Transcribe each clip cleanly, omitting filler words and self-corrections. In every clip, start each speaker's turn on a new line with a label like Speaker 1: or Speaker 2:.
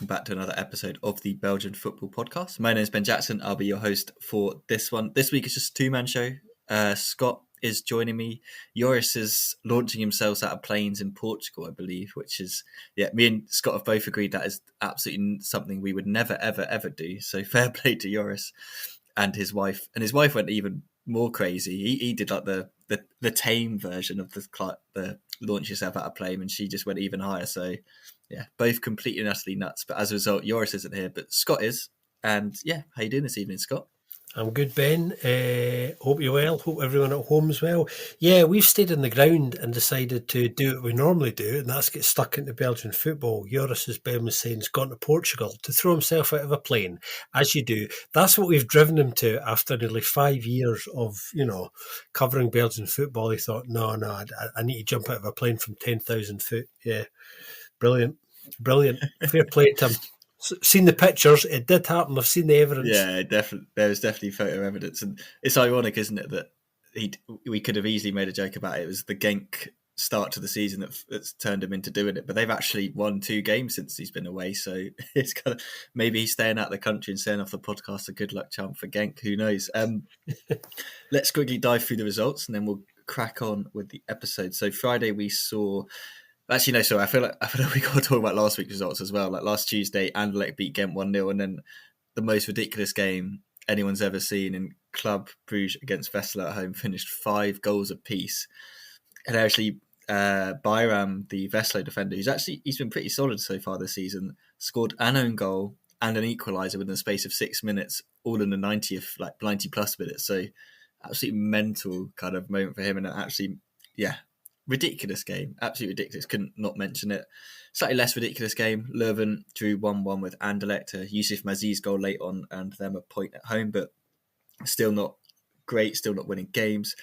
Speaker 1: welcome back to another episode of the Belgian Football Podcast. My name is Ben Jackson. I'll be your host for this one. This week is just a two-man show. Scott is joining me. Joris is launching himself out of planes in Portugal, I believe, which is, me and Scott have both agreed that is absolutely something we would never, ever, ever do. So fair play to Joris and his wife. And his wife went even more crazy. He did like the tame version of the launch yourself out of plane, and she just went even higher. So yeah, both completely and utterly nuts. But as a result, Joris isn't here, but Scott is. And yeah, how you doing this evening, Scott?
Speaker 2: I'm good, Ben. Hope you're well. Hope everyone at home is well. Yeah, we've stayed on the ground and decided to do what we normally do, and that's get stuck into Belgian football. Joris, as Ben was saying, has gone to Portugal to throw himself out of a plane, as you do. That's what we've driven him to after nearly 5 years of, covering Belgian football. He thought, no, I need to jump out of a plane from 10,000 foot. Yeah, brilliant. Fair play to him. Seen the pictures, it did happen. I've seen the evidence.
Speaker 1: Yeah, definitely. There was definitely photo evidence, and it's ironic, isn't it, that we could have easily made a joke about it. It was the Genk start to the season that's turned him into doing it, but they've actually won 2 games since he's been away. So it's kind of maybe he's staying out of the country and staying off the podcast. A good luck charm for Genk. Who knows? Let's quickly dive through the results, and then we'll crack on with the episode. So Friday we saw. Actually, no, sorry. I feel like we got to talk about last week's results as well. Like last Tuesday, Anderlecht beat Gent 1-0, and then the most ridiculous game anyone's ever seen in Club Bruges against Westerlo at home finished 5 goals apiece. And actually, Bayram, the Westerlo defender, he's been pretty solid so far this season, scored an own goal and an equaliser within the space of 6 minutes, all in the 90 plus minutes. So, absolutely mental kind of moment for him, and actually, yeah. Ridiculous game, absolutely ridiculous. Couldn't not mention it. Slightly less ridiculous game. Leuven drew 1-1 with Anderlecht. Yusuf Mazzi's goal late on, and them a point at home, but still not great. Still not winning games.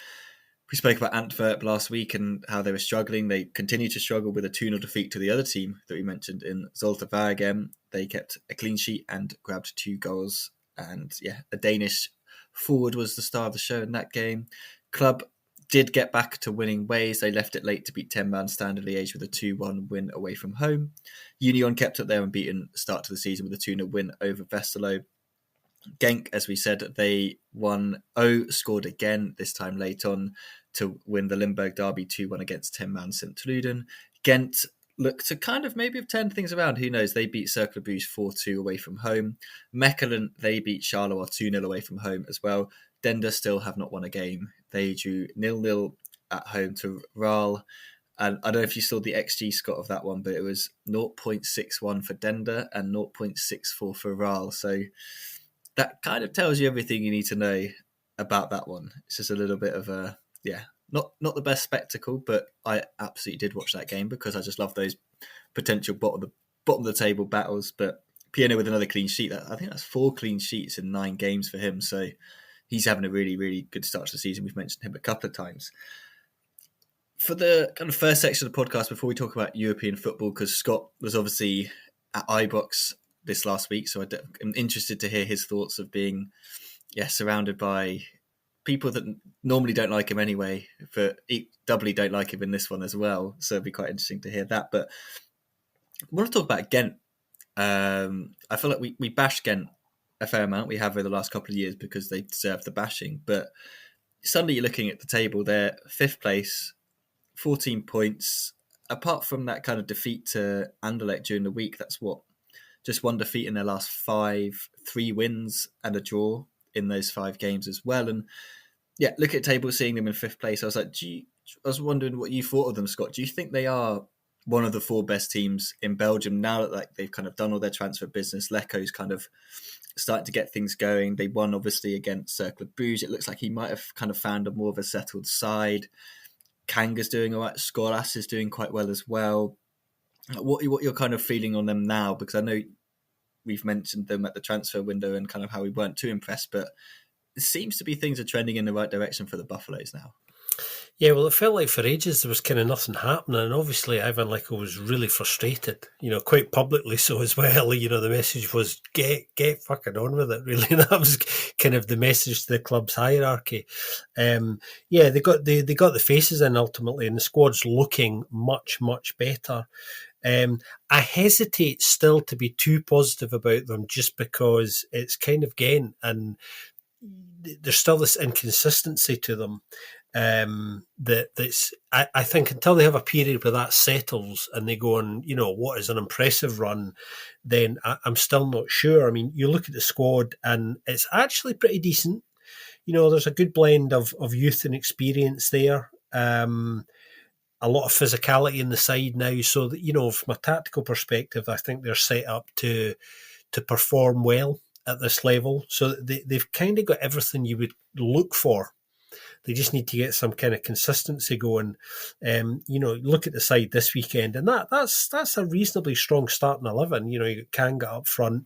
Speaker 1: We spoke about Antwerp last week and how they were struggling. They continue to struggle with a 2-0 defeat to the other team that we mentioned in Zulte Waregem. They kept a clean sheet and grabbed 2 goals. And yeah, a Danish forward was the star of the show in that game. Club did get back to winning ways. They left it late to beat 10-man Standard Liège with a 2-1 win away from home. Union kept up their unbeaten start to the season with a 2-0 win over Westerlo. Genk, as we said, they won. Scored again, this time late on, to win the Limburg derby 2-1 against 10-man St. Truden. Gent looked to kind of maybe have turned things around. Who knows? They beat Cercle Bruges 4-2 away from home. Mechelen, they beat Charleroi 2-0 away from home as well. Dender still have not won a game. They drew 0-0 at home to Raal. And I don't know if you saw the XG, Scott, of that one, but it was 0.61 for Dender and 0.64 for Raal. So that kind of tells you everything you need to know about that one. It's just a little bit of a, not the best spectacle, but I absolutely did watch that game because I just love those potential bottom of the table battles. But Piano with another clean sheet. I think that's 4 clean sheets in 9 games for him. So he's having a really, really good start to the season. We've mentioned him a couple of times. For the kind of first section of the podcast, before we talk about European football, because Scott was obviously at Ibrox this last week, so I'm interested to hear his thoughts of being surrounded by people that normally don't like him anyway, but doubly don't like him in this one as well. So it'd be quite interesting to hear that. But I want to talk about Gent. I feel like we bashed Gent a fair amount. We have over the last couple of years because they deserve the bashing. But suddenly you're looking at the table, they're 5th place, 14 points. Apart from that kind of defeat to Anderlecht during the week, that's just 1 defeat in their last 5, 3 wins and a draw in those 5 games as well. And yeah, look at the table, seeing them in 5th place. I was like, I was wondering what you thought of them, Scott. Do you think they are one of the 4 best teams in Belgium now that they've kind of done all their transfer business? Lecco's kind of starting to get things going. They won obviously against Cercle Bruges. It looks like he might have kind of found a more of a settled side. Kanga's doing all right. Skolas is doing quite well as well. What you're kind of feeling on them now? Because I know we've mentioned them at the transfer window and kind of how we weren't too impressed, but it seems to be things are trending in the right direction for the Buffaloes now.
Speaker 2: Yeah, well, it felt like for ages there was kind of nothing happening, and obviously Ivan Lecco was really frustrated, quite publicly so as well. The message was get fucking on with it, really. That was kind of the message to the club's hierarchy. They got the faces in ultimately, and the squad's looking much, much better. I hesitate still to be too positive about them just because it's kind of Gent and there's still this inconsistency to them. I think until they have a period where that settles and they go on, what is an impressive run, then I'm still not sure. I mean, you look at the squad and it's actually pretty decent. There's a good blend of youth and experience there. A lot of physicality in the side now, so that from a tactical perspective, I think they're set up to perform well at this level. So they've kind of got everything you would look for. They just need to get some kind of consistency going. Look at the side this weekend, and that's a reasonably strong starting 11. You got Kanga up front,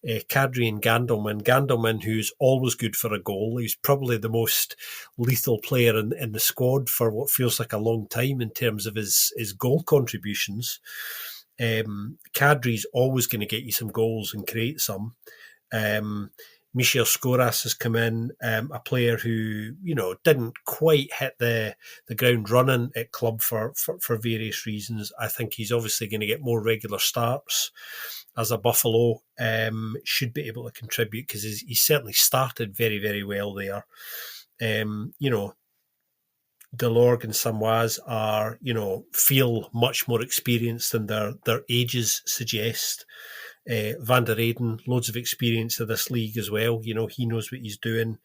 Speaker 2: Kadri and Gandelman. Gandelman, who's always good for a goal. He's probably the most lethal player in the squad for what feels like a long time in terms of his goal contributions. Kadri's always going to get you some goals and create some. Michel Skoras has come in, a player who, didn't quite hit the ground running at club for various reasons. I think he's obviously going to get more regular starts as a Buffalo, should be able to contribute because he certainly started very, very well there. Delorg and Samoise are, feel much more experienced than their ages suggest. Van der Eyden, loads of experience of this league as well. He knows what he's doing.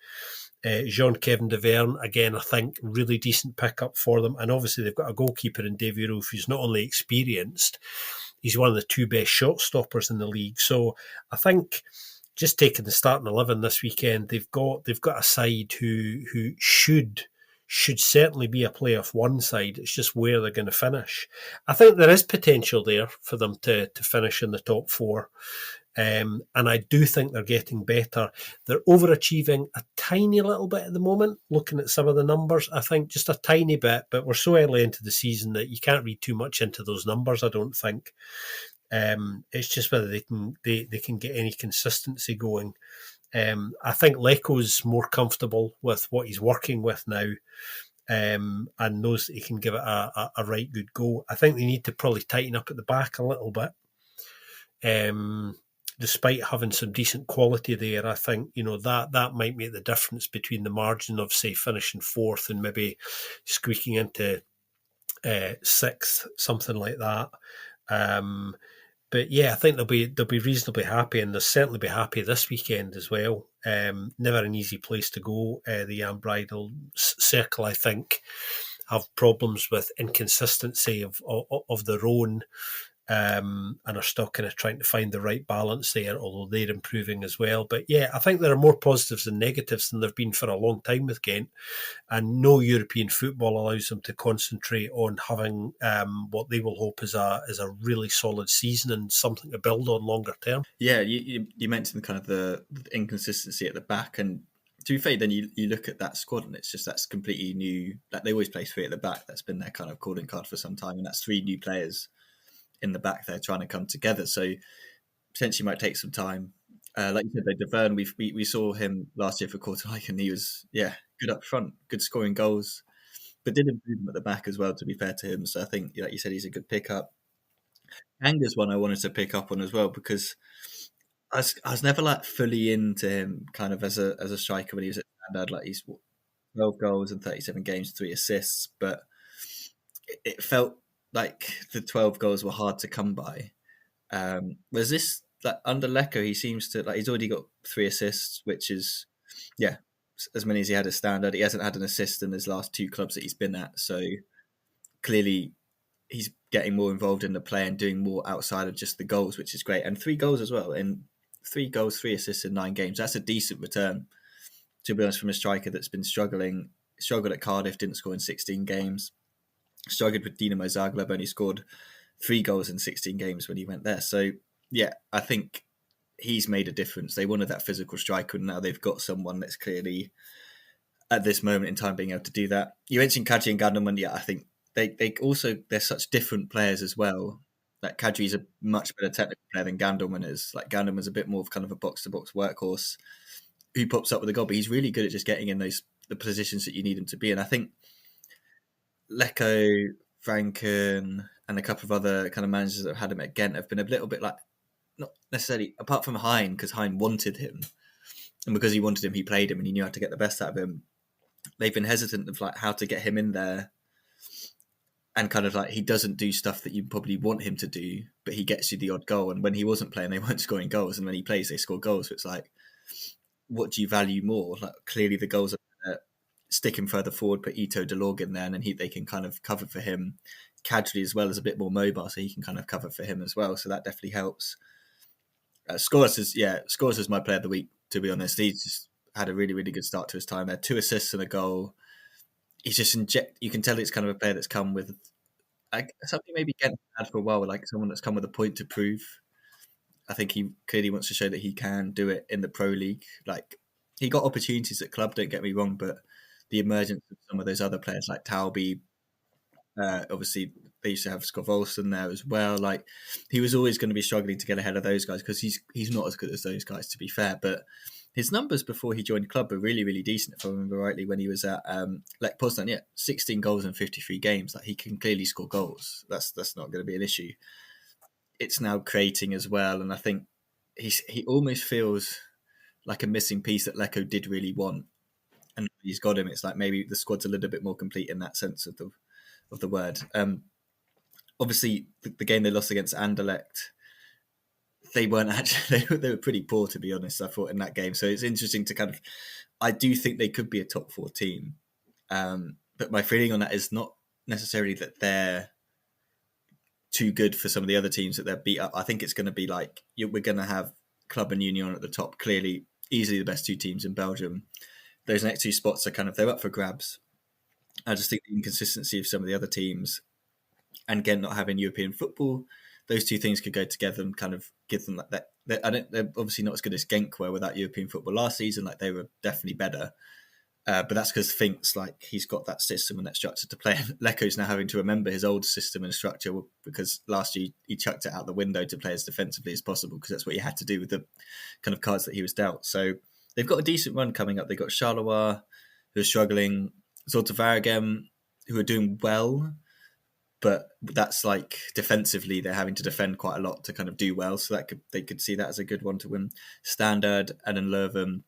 Speaker 2: Jean-Kevin de Verne, again, I think really decent pickup for them. And obviously they've got a goalkeeper in Davy Roof who's not only experienced, he's one of the two best shot stoppers in the league. So I think just taking the starting 11 this weekend, they've got a side who should certainly be a playoff one side. It's just where they're going to finish. I think there is potential there for them to finish in the top four. And I do think they're getting better. They're overachieving a tiny little bit at the moment, looking at some of the numbers. I think just a tiny bit, but we're so early into the season that you can't read too much into those numbers, I don't think. It's just whether they can get any consistency going. I think Leco's more comfortable with what he's working with now, and knows that he can give it a right good go. I think they need to probably tighten up at the back a little bit. Despite having some decent quality there, I think that might make the difference between the margin of, say, finishing fourth and maybe squeaking into sixth, something like that. But yeah, I think they'll be reasonably happy, and they'll certainly be happy this weekend as well. Never an easy place to go. The Unbridled Circle, I think, have problems with inconsistency of their own, and are still kind of trying to find the right balance there, although they're improving as well. But yeah, I think there are more positives than negatives than there have been for a long time with Gent, and no European football allows them to concentrate on having what they will hope is a really solid season and something to build on longer term.
Speaker 1: Yeah, you mentioned kind of the inconsistency at the back, and to be fair, then you look at that squad and it's just that's completely new. Like they always play three at the back. That's been their kind of calling card for some time, and that's three new players in the back there trying to come together. So potentially might take some time. Like you said, Deverne, we saw him last year for Courtney, and he was good up front, good scoring goals, but did improve at the back as well. To be fair to him, so I think like you said, he's a good pickup. Anger's one I wanted to pick up on as well because I was never like fully into him kind of as a striker when he was at Standard. Like he's 12 goals and 37 games, 3 assists, but it felt like the 12 goals were hard to come by. Was this like under Lecco? He seems to he's already got 3 assists, which is as many as he had at Standard. He hasn't had an assist in his last 2 clubs that he's been at, so clearly he's getting more involved in the play and doing more outside of just the goals, which is great. And 3 goals as well, and 3 goals, 3 assists in 9 games. That's a decent return, to be honest, from a striker that's been struggled at Cardiff, didn't score in 16 games. Struggled with Dinamo Zagreb, only scored 3 goals in 16 games when he went there. So, yeah, I think he's made a difference. They wanted that physical striker, and now they've got someone that's clearly, at this moment in time, being able to do that. You mentioned Kadri and Gandelman. Yeah, I think they're such different players as well. Like Kadri's a much better technical player than Gandelman is. Like Gandelman's a bit more of kind of a box-to-box workhorse who pops up with a goal, but he's really good at just getting in the positions that you need him to be in. I think Lecco, Franken, and a couple of other kind of managers that have had him at Gent have been a little bit like, not necessarily, apart from Hein, because Hein wanted him, and because he wanted him, he played him, and he knew how to get the best out of him. They've been hesitant of like how to get him in there, and kind of like he doesn't do stuff that you probably want him to do, but he gets you the odd goal. And when he wasn't playing, they weren't scoring goals, and when he plays, they score goals. So it's like, what do you value more? Like clearly the goals are stick him further forward, put Ito DeLorg in there, and then they can kind of cover for him. Kadri as well as a bit more mobile, so he can kind of cover for him as well. So that definitely helps. Scholes is my player of the week, to be honest. He's just had a really, really good start to his time there. 2 assists and a goal. He's just you can tell it's kind of a player that's come with something maybe Gent had for a while, like someone that's come with a point to prove. I think he clearly wants to show that he can do it in the Pro League. Like, he got opportunities at club, don't get me wrong, but the emergence of some of those other players like Tauby, obviously they used to have Scott Olsen there as well. Like, he was always going to be struggling to get ahead of those guys because he's not as good as those guys, to be fair. But his numbers before he joined club were really, really decent, if I remember rightly, when he was at Lech Poznan. Yeah, 16 goals in 53 games. Like, he can clearly score goals. That's not going to be an issue. It's now creating as well, and I think he almost feels like a missing piece that Lecco did really want, and he's got him. It's like maybe the squad's a little bit more complete in that sense of the word. Obviously, the game they lost against Anderlecht, they weren't actually they were pretty poor, to be honest, I thought, in that game. So it's interesting to kind of, I do think they could be a top 4 team, but my feeling on that is not necessarily that they're too good for some of the other teams that they're beat up. I think it's going to be like, we're going to have Club and Union at the top, clearly easily the best 2 teams in Belgium. Those next 2 spots are kind of, they're up for grabs. I just think the inconsistency of some of the other teams and Gent not having European football, those 2 things could go together and kind of give them like that. They're obviously not as good as Genk were without European football last season. Like, they were definitely better. But that's because Fink's like, he's got that system and that structure to play. Lecco's now having to remember his old system and structure because last year he chucked it out the window to play as defensively as possible because that's what he had to do with the kind of cards that he was dealt. So they've got a decent run coming up. They've got Charleroi, who are struggling, Zulte Waregem, who are doing well, but that's like defensively they're having to defend quite a lot to kind of do well. So they could see that as a good one to win. Standard and then Leuven,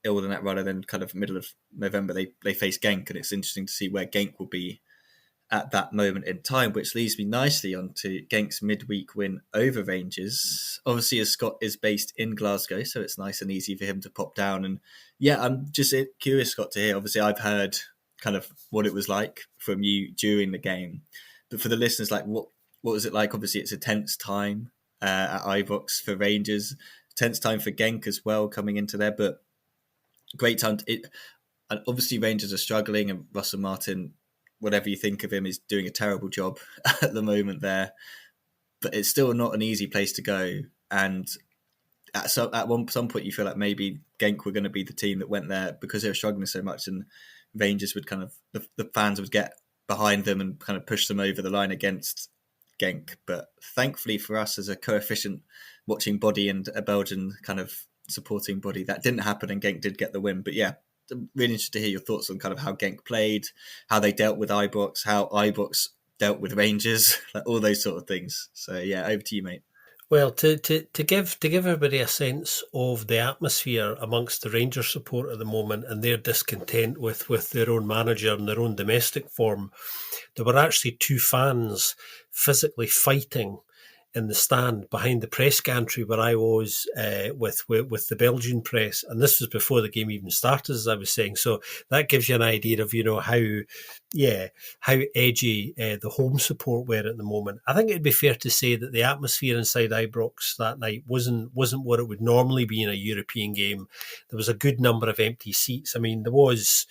Speaker 1: ill than that rather than kind of middle of November, they face Genk, and it's interesting to see where Genk will be at that moment in time, which leads me nicely onto Genk's midweek win over Rangers. Obviously, as Scott is based in Glasgow, so it's nice and easy for him to pop down. And yeah, I'm just curious, Scott, to hear. Obviously, I've heard kind of what it was like from you during the game, but for the listeners, like what was it like? Obviously, it's a tense time at Ibrox for Rangers, tense time for Genk as well coming into there, but great time. And obviously, Rangers are struggling, and Russell Martin, whatever you think of him, is doing a terrible job at the moment there. But it's still not an easy place to go. And at some point, you feel like maybe Genk were going to be the team that went there because they were struggling so much, and Rangers would kind of, the fans would get behind them and kind of push them over the line against Genk. But thankfully for us as a coefficient watching body and a Belgian kind of supporting body, that didn't happen, and Genk did get the win. But yeah, I'm really interested to hear your thoughts on kind of how Genk played, how they dealt with Ibrox, how Ibrox dealt with Rangers, like all those sort of things. So yeah, over to you, mate.
Speaker 2: Well, to give everybody a sense of the atmosphere amongst the Rangers support at the moment and their discontent with their own manager and their own domestic form, there were actually 2 fans physically fighting in the stand behind the press gantry where I was with the Belgian press, and this was before the game even started, as I was saying. So that gives you an idea of how edgy the home support were at the moment. I think it'd be fair to say that the atmosphere inside Ibrox that night wasn't what it would normally be in a European game. There was a good number of empty seats. I mean, there was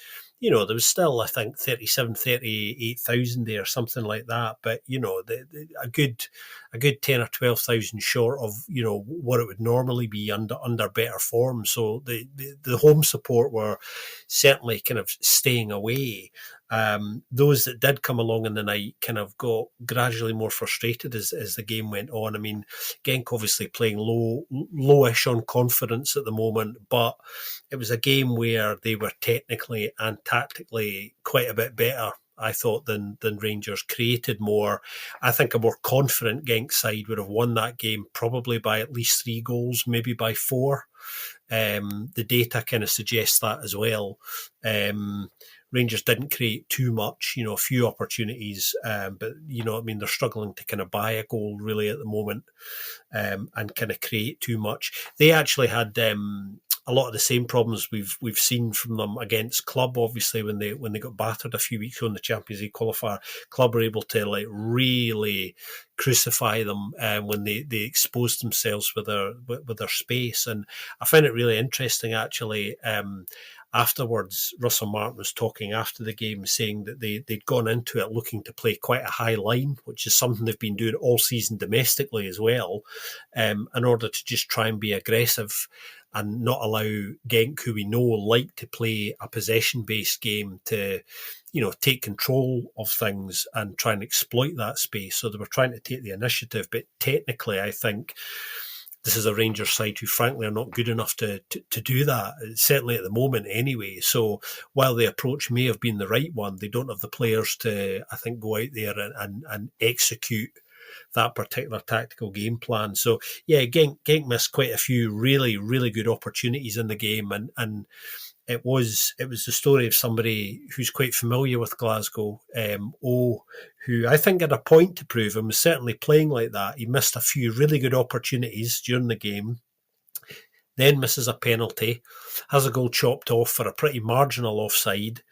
Speaker 2: still, I think, 38,000 there, something like that. But, a good 10 or 12,000 short of, what it would normally be under better form. So the home support were certainly kind of staying away. Those that did come along in the night kind of got gradually more frustrated as the game went on. I mean, Genk obviously playing lowish on confidence at the moment, but it was a game where they were technically and tactically quite a bit better I thought, than Rangers, created more. I think a more confident Genk side would have won that game probably by at least 3 goals, maybe by 4. The data kind of suggests that as well. Rangers didn't create too much, a few opportunities, but they're struggling to kind of buy a goal really at the moment, and kind of create too much. They actually had a lot of the same problems we've seen from them against Club. Obviously, when they got battered a few weeks ago in the Champions League qualifier, Club were able to really crucify them when they exposed themselves with their space. And I find it really interesting actually. Afterwards, Russell Martin was talking after the game, saying that they'd gone into it looking to play quite a high line, which is something they've been doing all season domestically as well, in order to just try and be aggressive and not allow Genk, who we know like to play a possession-based game, to take control of things and try and exploit that space. So they were trying to take the initiative, but technically I think this is a Rangers side who frankly are not good enough to do that, certainly at the moment anyway. So while the approach may have been the right one, they don't have the players to, I think, go out there and execute that particular tactical game plan. So yeah, Genk missed quite a few really, really good opportunities in the game, and it was the story of somebody who's quite familiar with Glasgow, who I think had a point to prove and was certainly playing like that. He missed a few really good opportunities during the game, then misses a penalty, has a goal chopped off for a pretty marginal offside,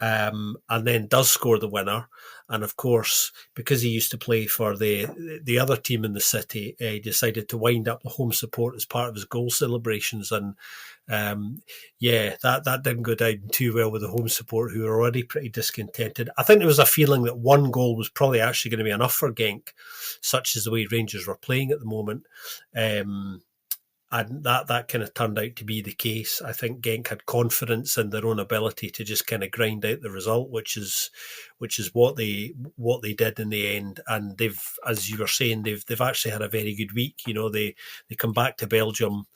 Speaker 2: and then does score the winner. And of course, because he used to play for the other team in the city, he decided to wind up the home support as part of his goal celebrations. And that didn't go down too well with the home support, who were already pretty discontented. I think there was a feeling that 1 goal was probably actually going to be enough for Genk, such as the way Rangers were playing at the moment. And that kind of turned out to be the case. I think Genk had confidence in their own ability to just kind of grind out the result, which is what they did in the end. And they've, as you were saying, they've actually had a very good week. They come back to Belgium,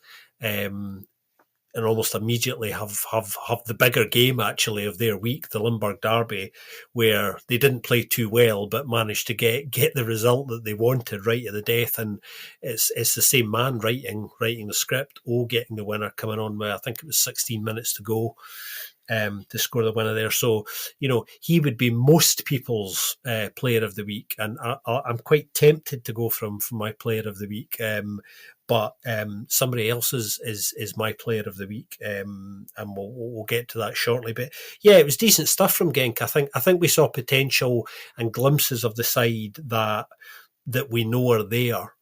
Speaker 2: and almost immediately have the bigger game actually of their week, the Limburg Derby, where they didn't play too well but managed to get the result that they wanted right at the death. And it's the same man writing the script, getting the winner, coming on with, I think it was 16 minutes to go, to score the winner there. So, he would be most people's player of the week, and I'm quite tempted to go from my player of the week. But somebody else's is my player of the week, and we'll get to that shortly. But yeah, it was decent stuff from Genk. I think we saw potential and glimpses of the side that we know are there.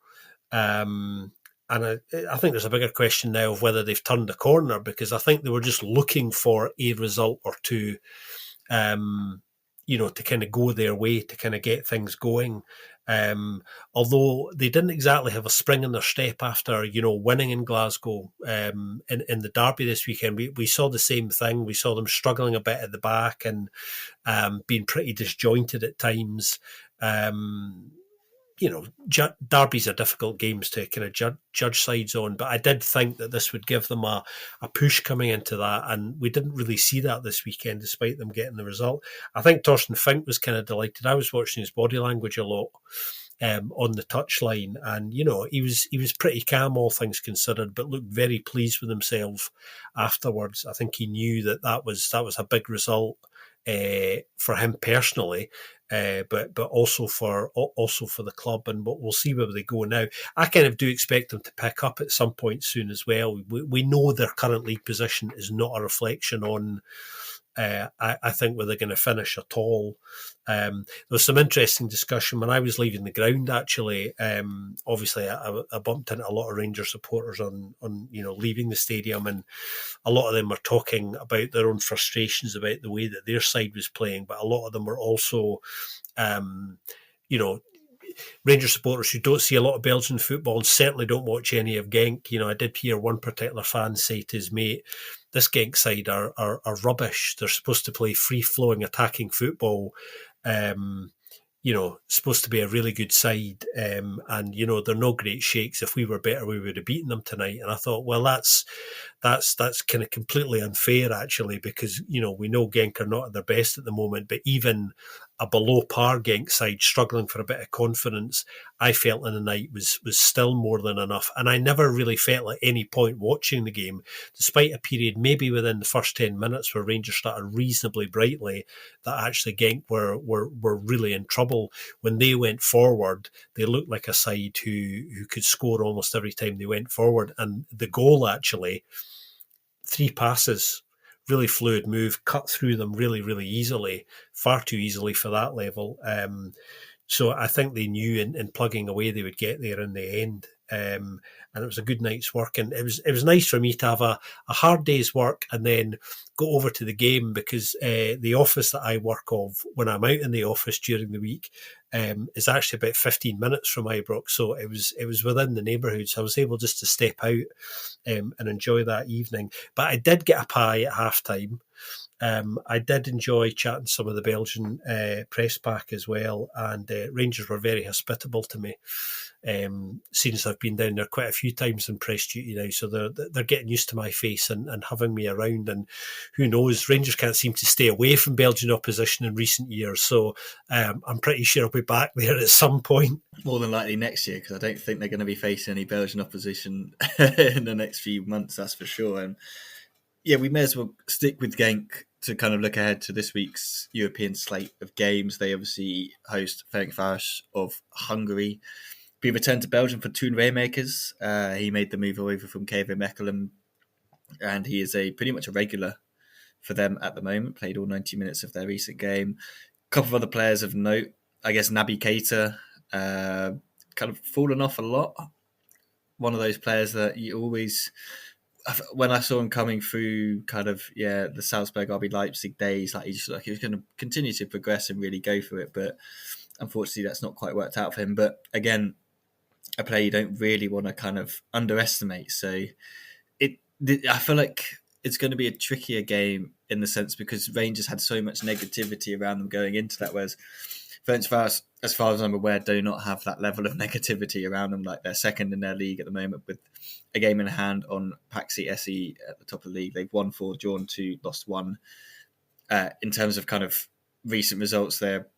Speaker 2: And I think there's a bigger question now of whether they've turned the corner, because I think they were just looking for a result or two, to kind of go their way, to kind of get things going. Although they didn't exactly have a spring in their step after, winning in Glasgow in the derby this weekend. We saw the same thing. We saw them struggling a bit at the back and being pretty disjointed at times. Derbies are difficult games to kind of judge sides on, but I did think that this would give them a push coming into that, and we didn't really see that this weekend, despite them getting the result. I think Torsten Fink was kind of delighted. I was watching his body language a lot on the touchline, and he was pretty calm, all things considered, but looked very pleased with himself afterwards. I think he knew that was a big result for him personally, but also for the club, and we'll see where they go now. I kind of do expect them to pick up at some point soon as well. We know their current league position is not a reflection on, I think, where they're going to finish at all. There was some interesting discussion when I was leaving the ground, actually. Obviously, I bumped into a lot of Rangers supporters on leaving the stadium, and a lot of them were talking about their own frustrations about the way that their side was playing, but a lot of them were also, Rangers supporters who don't see a lot of Belgian football and certainly don't watch any of Genk. I did hear one particular fan say to his mate, this Genk side are rubbish. They're supposed to play free-flowing attacking football, supposed to be a really good side, and they're no great shakes. If we were better, we would have beaten them tonight. And I thought, well, that's that's kind of completely unfair, actually, because, we know Genk are not at their best at the moment, but even a below par Genk side struggling for a bit of confidence, I felt in the night was still more than enough. And I never really felt at any point watching the game, despite a period maybe within the first 10 minutes where Rangers started reasonably brightly, that actually Genk were really in trouble. When they went forward, they looked like a side who could score almost every time they went forward. And the goal, actually, 3 passes, really fluid move, cut through them really, really easily, far too easily for that level. So I think they knew in plugging away they would get there in the end. And it was a good night's work. And it was nice for me to have a hard day's work and then go over to the game, because the office that I work of, when I'm out in the office during the week, is actually about 15 minutes from Ibrox. So it was within the neighbourhood. So I was able just to step out and enjoy that evening. But I did get a pie at halftime. I did enjoy chatting to some of the Belgian press pack as well, and Rangers were very hospitable to me. Since I've been down there quite a few times in press duty now, so they're getting used to my face and having me around. And who knows, Rangers can't seem to stay away from Belgian opposition in recent years, so I'm pretty sure I'll be back there at some point.
Speaker 1: More than likely next year, because I don't think they're going to be facing any Belgian opposition in the next few months, that's for sure. And yeah, we may as well stick with Genk to kind of look ahead to this week's European slate of games. They obviously host Ferencváros of Hungary. Be returned to Belgium for Toon Raymakers. He made the move over from KV Mechelen, and he is pretty much a regular for them at the moment. Played all 90 minutes of their recent game. A couple of other players of note, I guess Naby Keita, kind of fallen off a lot. One of those players that you always, when I saw him coming through the Salzburg RB Leipzig days, he was going to continue to progress and really go for it, but unfortunately that's not quite worked out for him. But again, a player you don't really want to kind of underestimate. So I feel like it's going to be a trickier game in the sense because Rangers had so much negativity around them going into that, whereas Ferencváros, as far as I'm aware, do not have that level of negativity around them. Like, they're second in their league at the moment with a game in hand on Paxi SE at the top of the league. They've won 4, drawn 2, lost 1. In terms of kind of recent results, they're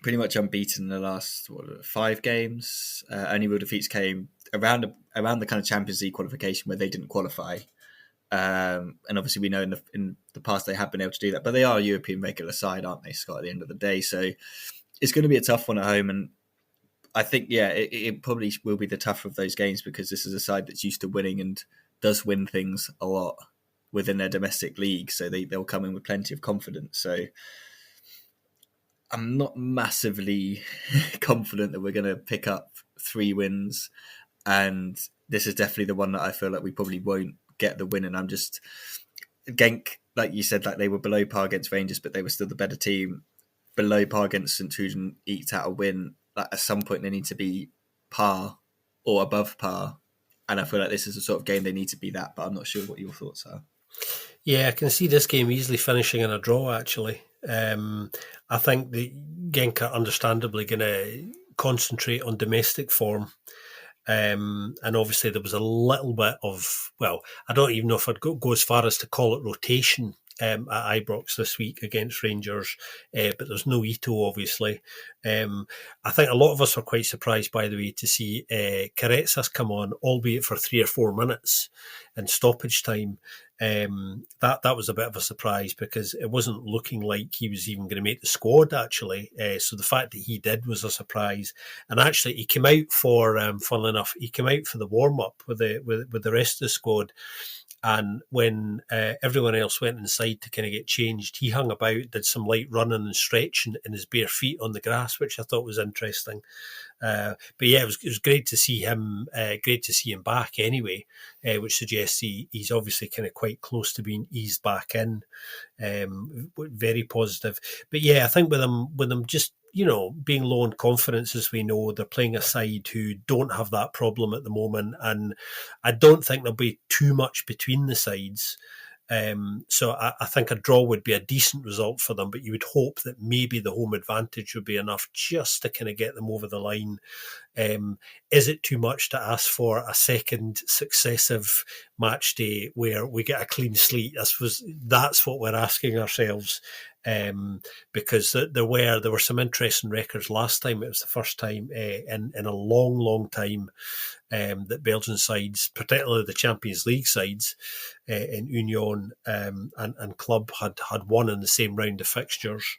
Speaker 1: pretty much unbeaten in the last 5 games. Only real defeats came around the kind of Champions League qualification where they didn't qualify. And obviously we know in the past they have been able to do that, but they are a European regular side, aren't they, Scott, at the end of the day? So it's going to be a tough one at home, and I think, it probably will be the tougher of those games because this is a side that's used to winning and does win things a lot within their domestic league, so they'll come in with plenty of confidence. So I'm not massively confident that we're going to pick up 3 wins, and this is definitely the one that I feel like we probably won't get the win. And I'm just, Genk, like you said, like they were below par against Rangers, but they were still the better team. Below par against St. Truiden, eked out a win. Like, at some point they need to be par or above par, and I feel like this is the sort of game they need to be that, but I'm not sure what your thoughts are.
Speaker 2: Yeah, I can see this game easily finishing in a draw, actually. I think the Genk are understandably going to concentrate on domestic form. And obviously there was a little bit of, I don't even know if I'd go as far as to call it rotation at Ibrox this week against Rangers, but there's no Ito, obviously. I think a lot of us were quite surprised, by the way, to see Caretsas come on, albeit for 3 or 4 minutes in stoppage time. That was a bit of a surprise because it wasn't looking like he was even going to make the squad, actually. So the fact that he did was a surprise. And actually, he came out for, funnily enough, he came out for the warm-up with the rest of the squad. And when everyone else went inside to kind of get changed, he hung about, did some light running and stretching in his bare feet on the grass, which I thought was interesting. But yeah, it was great to see him. Great to see him back anyway, which suggests he's obviously kind of quite close to being eased back in. Very positive. But yeah, I think with them just, being low on confidence, as we know, they're playing a side who don't have that problem at the moment, and I don't think there'll be too much between the sides. So I think a draw would be a decent result for them, but you would hope that maybe the home advantage would be enough just to kind of get them over the line. Is it too much to ask for a second successive match day where we get a clean slate? I suppose that's what we're asking ourselves, because there were some interesting records last time. It was the first time in a long time that Belgian sides, particularly the Champions League sides in Union and Club, had won in the same round of fixtures.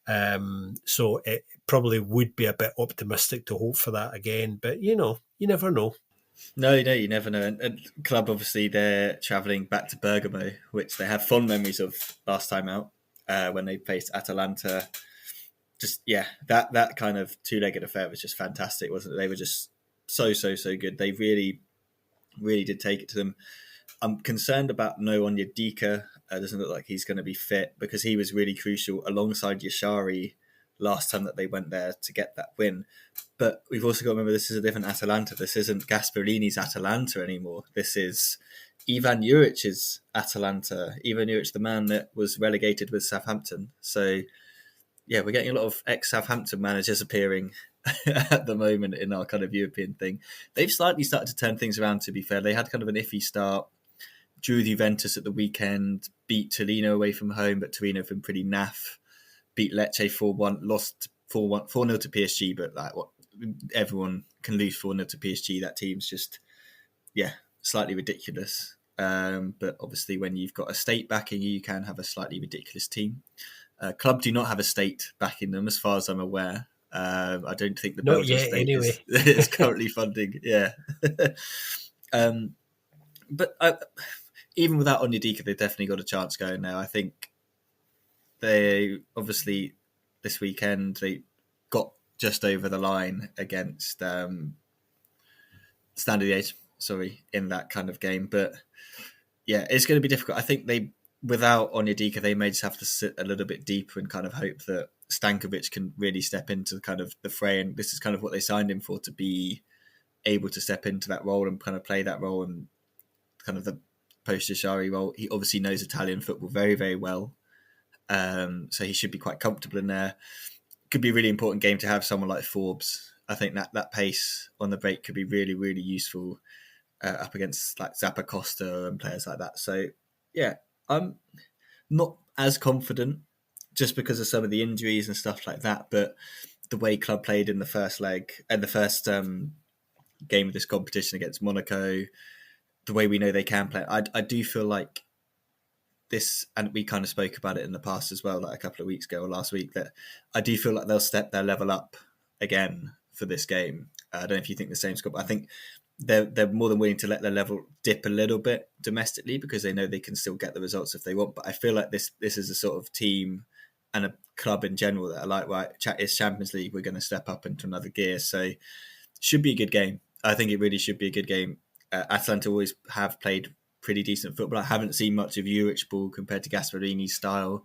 Speaker 2: So it probably would be a bit optimistic to hope for that again, but you never know.
Speaker 1: No, you never know. And Club, obviously, they're travelling back to Bergamo, which they have fond memories of last time out when they faced Atalanta. Just, yeah, that kind of two-legged affair was just fantastic, wasn't it? They were just so good. They really did take it to them. I'm concerned about no Onyedika. Doesn't look like he's going to be fit because he was really crucial alongside Yashari last time that they went there to get that win. But we've also got to remember this is a different Atalanta. This isn't Gasparini's Atalanta anymore. This is Ivan Juric's Atalanta. Ivan Juric, the man that was relegated with Southampton. So, yeah, we're getting a lot of ex-Southampton managers appearing at the moment in our kind of European thing. They've slightly started to turn things around, to be fair. They had kind of an iffy start. Drew Juventus at the weekend, beat Torino away from home, but Torino have been pretty naff. Beat Lecce 4-1, lost 4-0 to PSG, but like what everyone can lose 4-0 to PSG. That team's just, slightly ridiculous. But obviously when you've got a state backing you, you can have a slightly ridiculous team. Club do not have a state backing them, as far as I'm aware. I don't think the
Speaker 2: Not
Speaker 1: Belgian
Speaker 2: yet,
Speaker 1: state
Speaker 2: anyway.
Speaker 1: is currently funding. Yeah. But even without Onyedika, they've definitely got a chance going now. I think they obviously this weekend they got just over the line against Standard Liège, in that kind of game. But yeah, it's going to be difficult. I think without Onyedika, they may just have to sit a little bit deeper and kind of hope that Stankovic can really step into kind of the fray. And this is kind of what they signed him for, to be able to step into that role and kind of play that role and kind of the post-Yashari role. He obviously knows Italian football very, very well. So he should be quite comfortable in there. Could be a really important game to have someone like Forbes. I think that pace on the break could be really, really useful up against like Zappa Costa and players like that. So, yeah, I'm not as confident just because of some of the injuries and stuff like that. But the way Club played in the first leg and the first game of this competition against Monaco, the way we know they can play, I do feel like this, and we kind of spoke about it in the past as well, like a couple of weeks ago or last week, that I do feel like they'll step their level up again for this game. I don't know if you think the same, Scott, but I think they're more than willing to let their level dip a little bit domestically because they know they can still get the results if they want. But I feel like this is a sort of team and a club in general that are like, right, it's Champions League, we're going to step up into another gear. So should be a good game. I think it really should be a good game. Atalanta always have played pretty decent football. I haven't seen much of Juric ball compared to Gasparini's style.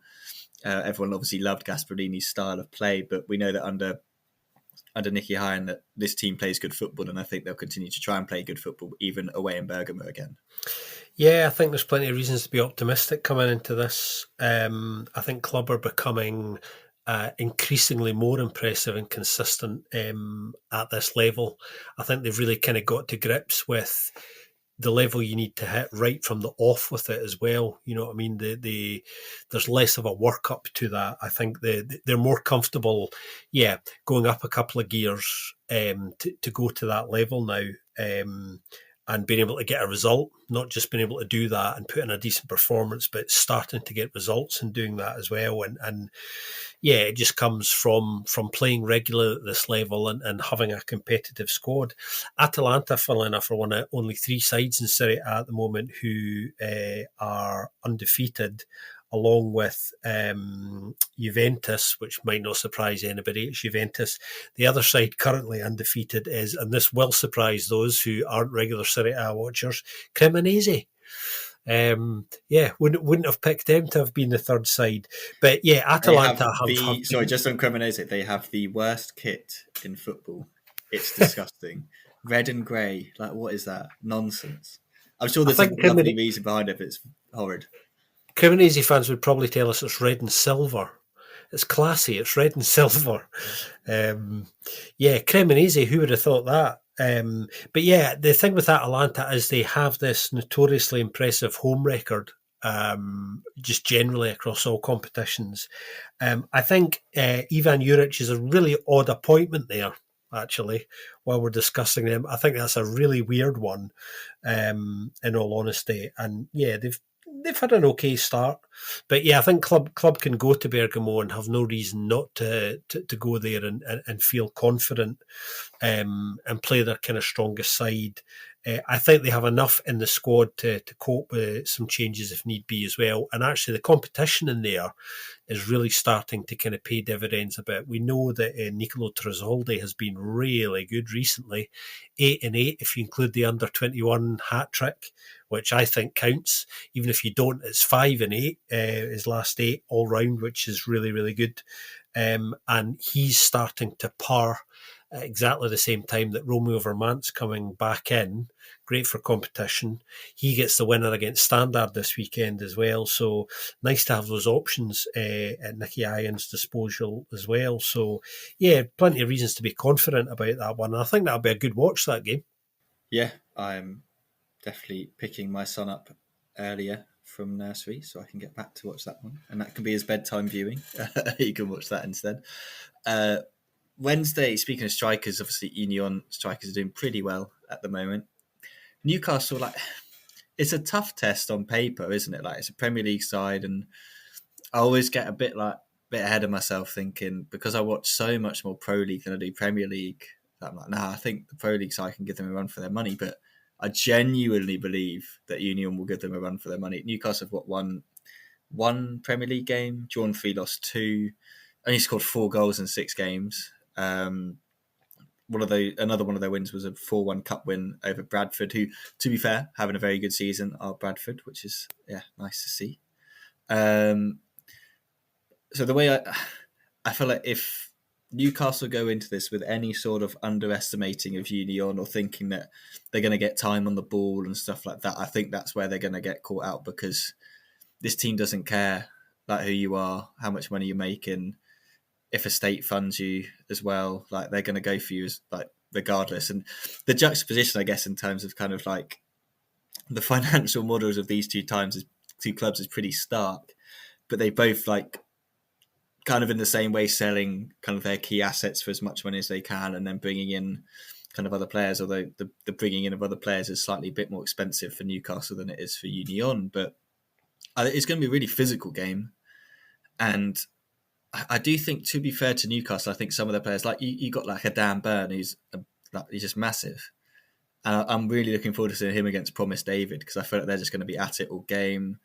Speaker 1: Everyone obviously loved Gasparini's style of play, but we know that under Nicky Hine that this team plays good football, and I think they'll continue to try and play good football even away in Bergamo again.
Speaker 2: Yeah, I think there's plenty of reasons to be optimistic coming into this. I think Club are becoming increasingly more impressive and consistent at this level. I think they've really kind of got to grips with the level you need to hit right from the off with it as well. You know what I mean? There's less of a workup to that. I think they're more comfortable, going up a couple of gears to go to that level now. And being able to get a result, not just being able to do that and put in a decent performance, but starting to get results and doing that as well. And it just comes from playing regular at this level and having a competitive squad. Atalanta, funnily enough, are one of only three sides in Serie A at the moment who are undefeated, along with Juventus, which might not surprise anybody. It's Juventus. The other side currently undefeated is, and this will surprise those who aren't regular Serie A watchers, Cremonese. Wouldn't have picked them to have been the third side. But Atalanta have
Speaker 1: sorry, just on Cremonese, they have the worst kit in football. It's disgusting. Red and grey. Like, what is that? Nonsense. I'm sure there's a lovely reason behind it, but it's horrid.
Speaker 2: Cremonese fans would probably tell us it's red and silver. It's classy. It's red and silver. Cremonese, who would have thought that? But yeah, the thing with Atalanta is they have this notoriously impressive home record, just generally across all competitions. I think Ivan Juric is a really odd appointment there, actually, while we're discussing them. I think that's a really weird one, in all honesty. And yeah, they've had an okay start. But yeah, I think club can go to Bergamo and have no reason not to go there and feel confident, and play their kind of strongest side. I think they have enough in the squad to cope with some changes if need be as well. And actually, the competition in there is really starting to kind of pay dividends a bit. We know that Nicolo Tresoldi has been really good recently, 8-8 if you include the under-21 hat trick, which I think counts. Even if you don't, it's 5-8, his last 8 all round, which is really, really good. And he's starting to par at exactly the same time that Romeo Vermant's coming back in. Great for competition. He gets the winner against Standard this weekend as well. So nice to have those options at Nicky Iron's disposal as well. So yeah, plenty of reasons to be confident about that one. I think that'll be a good watch, that game.
Speaker 1: Yeah, I'm definitely picking my son up earlier from nursery so I can get back to watch that one. And that can be his bedtime viewing. You can watch that instead. Wednesday, speaking of strikers, obviously Union strikers are doing pretty well at the moment. Newcastle, it's a tough test on paper, isn't it? It's a Premier League side, and I always get a bit ahead of myself thinking, because I watch so much more Pro League than I do Premier League, that I'm like, nah, I think the Pro League side can give them a run for their money, but I genuinely believe that Union will give them a run for their money. Newcastle have won one Premier League game, drawn 3, lost 2, only scored 4 goals in 6 games. Another one of their wins was a 4-1 cup win over Bradford, who, to be fair, having a very good season are Bradford, which is nice to see. So the way I feel like if Newcastle go into this with any sort of underestimating of Union or thinking that they're going to get time on the ball and stuff like that, I think that's where they're going to get caught out, because this team doesn't care who you are, how much money you're making. If a state funds you as well, they're going to go for you regardless. And the juxtaposition, I guess, in terms of kind of the financial models of these two clubs is pretty stark. But they both kind of in the same way selling kind of their key assets for as much money as they can, and then bringing in kind of other players. Although the bringing in of other players is slightly a bit more expensive for Newcastle than it is for Union, but it's going to be a really physical game. And I do think, to be fair to Newcastle, I think some of the players, you got a Dan Burn, who's just massive. And I'm really looking forward to seeing him against Promise David, because I feel like they're just going to be at it all game.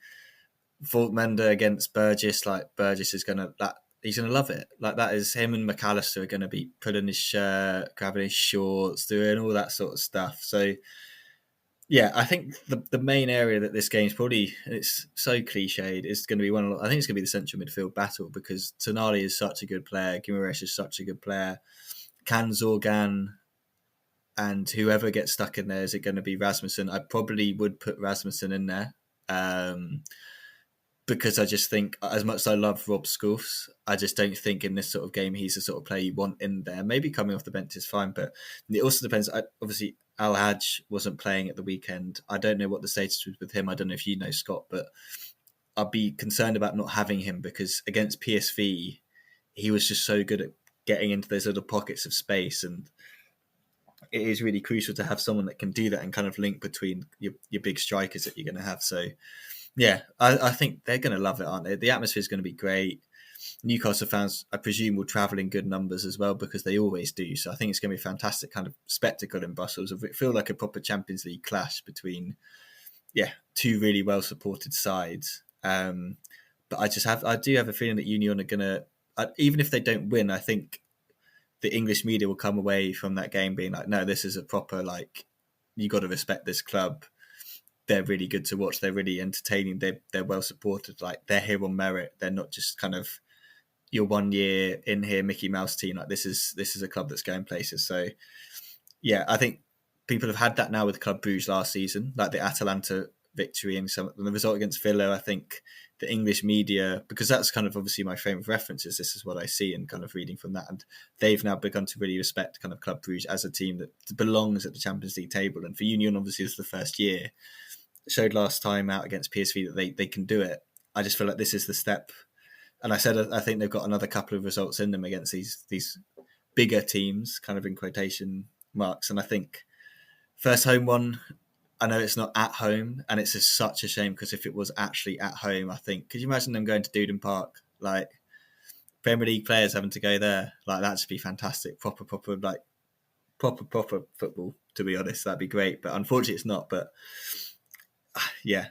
Speaker 1: Voltmender against Burgess, Burgess is going to, he's going to love it. That is him, and McAllister are going to be pulling his shirt, grabbing his shorts, doing all that sort of stuff. So yeah, I think the main area that this game's probably, it's so cliched, is going to be I think it's going to be the central midfield battle, because Tonali is such a good player, Guimaraes is such a good player. Can Zorgan and whoever gets stuck in there, is it going to be Rasmussen? I probably would put Rasmussen in there, because I just think, as much as I love Rob Scoufs, I just don't think in this sort of game he's the sort of player you want in there. Maybe coming off the bench is fine, but it also depends. Obviously, Al Haj wasn't playing at the weekend. I don't know what the status was with him. I don't know if you know, Scott, but I'd be concerned about not having him, because against PSV, he was just so good at getting into those little pockets of space, and it is really crucial to have someone that can do that and kind of link between your big strikers that you're going to have. So yeah, I think they're going to love it, aren't they? The atmosphere is going to be great. Newcastle fans, I presume, will travel in good numbers as well, because they always do. So I think it's going to be a fantastic kind of spectacle in Brussels. It feel like a proper Champions League clash between, two really well supported sides. But I do have a feeling that Union are going to, even if they don't win, I think the English media will come away from that game being like, no, this is a proper, you got to respect this club. They're really good to watch. They're really entertaining. They're well supported. They're here on merit. They're not just kind of your 1 year in here Mickey Mouse team. This is a club that's going places. So yeah, I think people have had that now with Club Brugge last season, the Atalanta victory and the result against Villa. I think the English media, because that's kind of obviously my frame of reference, is this is what I see and kind of reading from that. And they've now begun to really respect kind of Club Brugge as a team that belongs at the Champions League table. And for Union, obviously, it's the first year. Showed last time out against PSV that they can do it. I just feel like this is the step. And I said I think they've got another couple of results in them against these bigger teams, kind of in quotation marks. And I think first home one, I know it's not at home, and it's just such a shame, because if it was actually at home, I think, could you imagine them going to Duden Park, like Premier League players having to go there? Like, that'd just be fantastic. Proper football, to be honest. That'd be great. But unfortunately it's not. But yeah,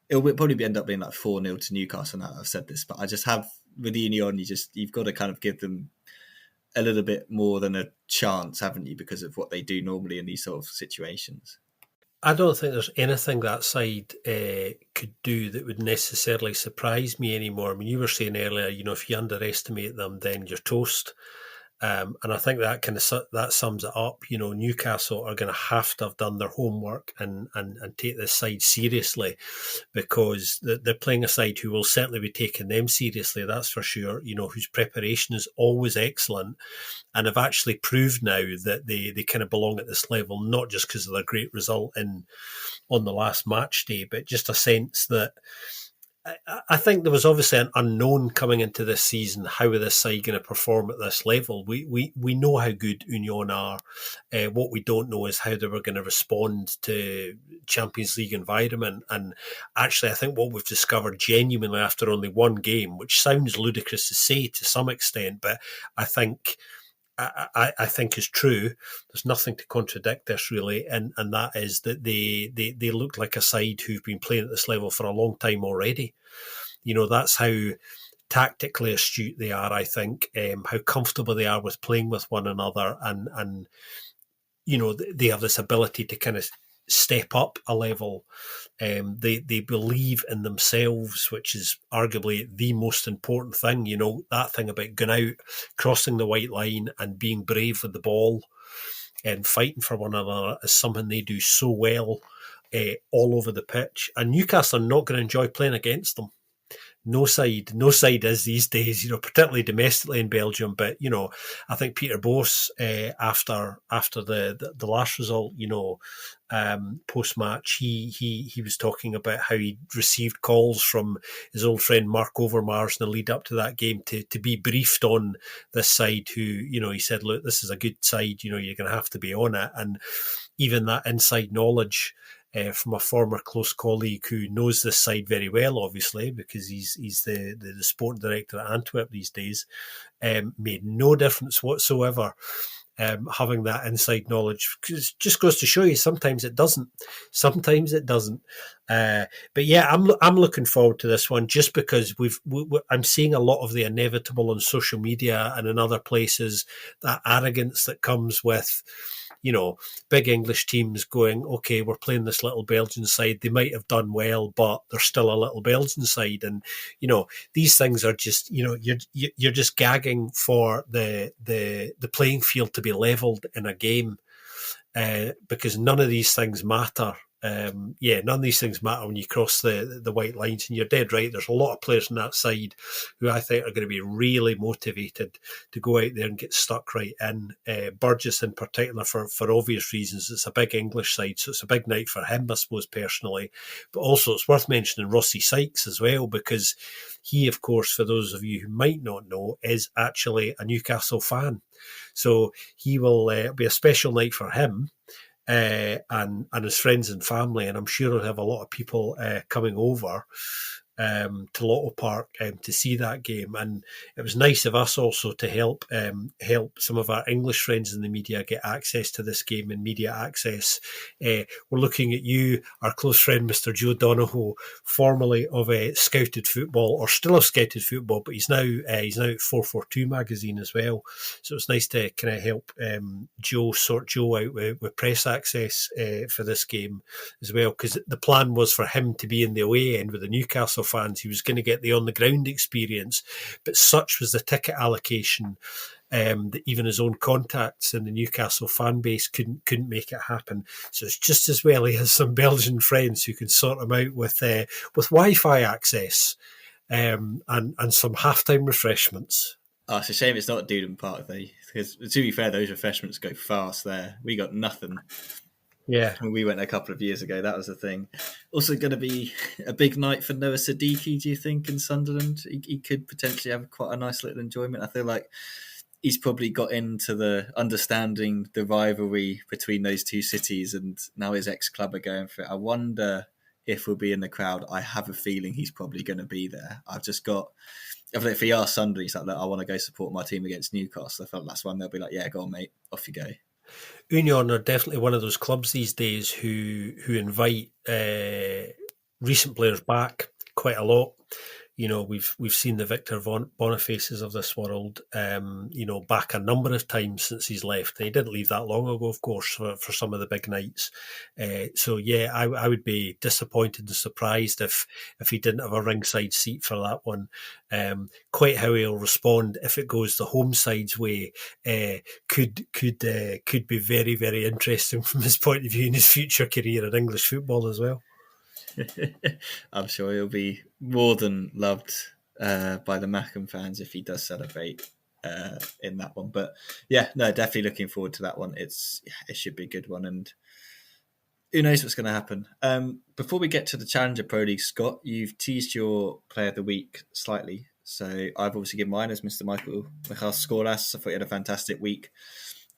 Speaker 1: it'll probably end up being like 4-0 to Newcastle now I've said this. But I just have, with Union, you've got to kind of give them a little bit more than a chance, haven't you, because of what they do normally in these sort of situations.
Speaker 2: I don't think there's anything that side could do that would necessarily surprise me anymore. I mean, you were saying earlier, if you underestimate them, then you're toast. And I think that sums it up. Newcastle are going to have done their homework and take this side seriously, because they're playing a side who will certainly be taking them seriously, that's for sure, whose preparation is always excellent, and have actually proved now that they kind of belong at this level, not just because of their great result on the last match day, but just a sense that I think there was obviously an unknown coming into this season. How are this side going to perform at this level? We know how good Union are. What we don't know is how they were going to respond to Champions League environment. And actually, I think what we've discovered genuinely after only one game, which sounds ludicrous to say to some extent, but I think is true. There's nothing to contradict this, really, and that is that they look like a side who've been playing at this level for a long time already. That's how tactically astute they are, I think, how comfortable they are with playing with one another, and they have this ability to kind of step up a level. They believe in themselves, which is arguably the most important thing. That thing about going out, crossing the white line and being brave with the ball and fighting for one another is something they do so well all over the pitch. And Newcastle are not going to enjoy playing against them. No side is these days, particularly domestically in Belgium. But I think Peter Bosz, after the last result, post match, he was talking about how he received calls from his old friend Mark Overmars in the lead up to that game to be briefed on this side. Who he said, look, this is a good side. You're going to have to be on it, and even that inside knowledge. From a former close colleague who knows this side very well, obviously, because he's the sporting director at Antwerp these days, made no difference whatsoever. Having that inside knowledge, because it just goes to show you sometimes it doesn't. But yeah, I'm looking forward to this one, just because I'm seeing a lot of the inevitable on social media and in other places, that arrogance that comes with big English teams going, okay, we're playing this little Belgian side. They might have done well, but they're still a little Belgian side. And, these things are just, you're just gagging for the playing field to be leveled in a game, because none of these things matter. None of these things matter when you cross the white lines, and you're dead right. There's a lot of players on that side who I think are going to be really motivated to go out there and get stuck right in. Burgess in particular, for obvious reasons. It's a big English side, so it's a big night for him, I suppose, personally. But also it's worth mentioning Rossi Sykes as well, because he, of course, for those of you who might not know, is actually a Newcastle fan. So he will be a special night for him. And his friends and family, and I'm sure he'll have a lot of people coming over to Lotto Park to see that game. And it was nice of us also to help some of our English friends in the media get access to this game and media access. We're looking at you, our close friend Mr. Joe Donoghue, formerly of Scouted Football, or still of Scouted Football, but he's now at 442 magazine as well. So it's nice to kind of help sort Joe out with press access for this game as well, because the plan was for him to be in the away end with the Newcastle fans. He was going to get the on the ground experience, but such was the ticket allocation that even his own contacts in the Newcastle fan base couldn't make it happen. So it's just as well he has some Belgian friends who can sort him out with Wi-Fi access. and some halftime refreshments.
Speaker 1: Oh, it's a shame it's not Duden Park, though, because to be fair, those refreshments go fast there. We got nothing.
Speaker 2: Yeah.
Speaker 1: When we went a couple of years ago, that was the thing. Also going to be a big night for Noah Siddiqui, do you think, in Sunderland? He could potentially have quite a nice little enjoyment. I feel like he's probably got into the understanding the rivalry between those two cities, and now his ex-club are going for it. I wonder if we'll be in the crowd. I have a feeling he's probably going to be there. I've just got... If he asks Sunderland, he's like, look, I want to go support my team against Newcastle. I felt that's one they'll be like, yeah, go on, mate, off you go.
Speaker 2: Union are definitely one of those clubs these days who invite recent players back quite a lot. You know, we've seen the Victor Bonifaces of this world, back a number of times since he's left. He didn't leave that long ago, of course, for some of the big nights. So yeah, I would be disappointed and surprised if he didn't have a ringside seat for that one. Quite how he'll respond if it goes the home side's way could be very, very interesting from his point of view in his future career in English football as well.
Speaker 1: I'm sure he'll be more than loved by the Mackham fans if he does celebrate in that one. But yeah, no, definitely looking forward to that one. It should be a good one, and who knows what's going to happen. Before we get to the Challenger Pro League, Scott, you've teased your Player of the Week slightly. So I've obviously given mine as Mr. Michael Scolas. I thought he had a fantastic week.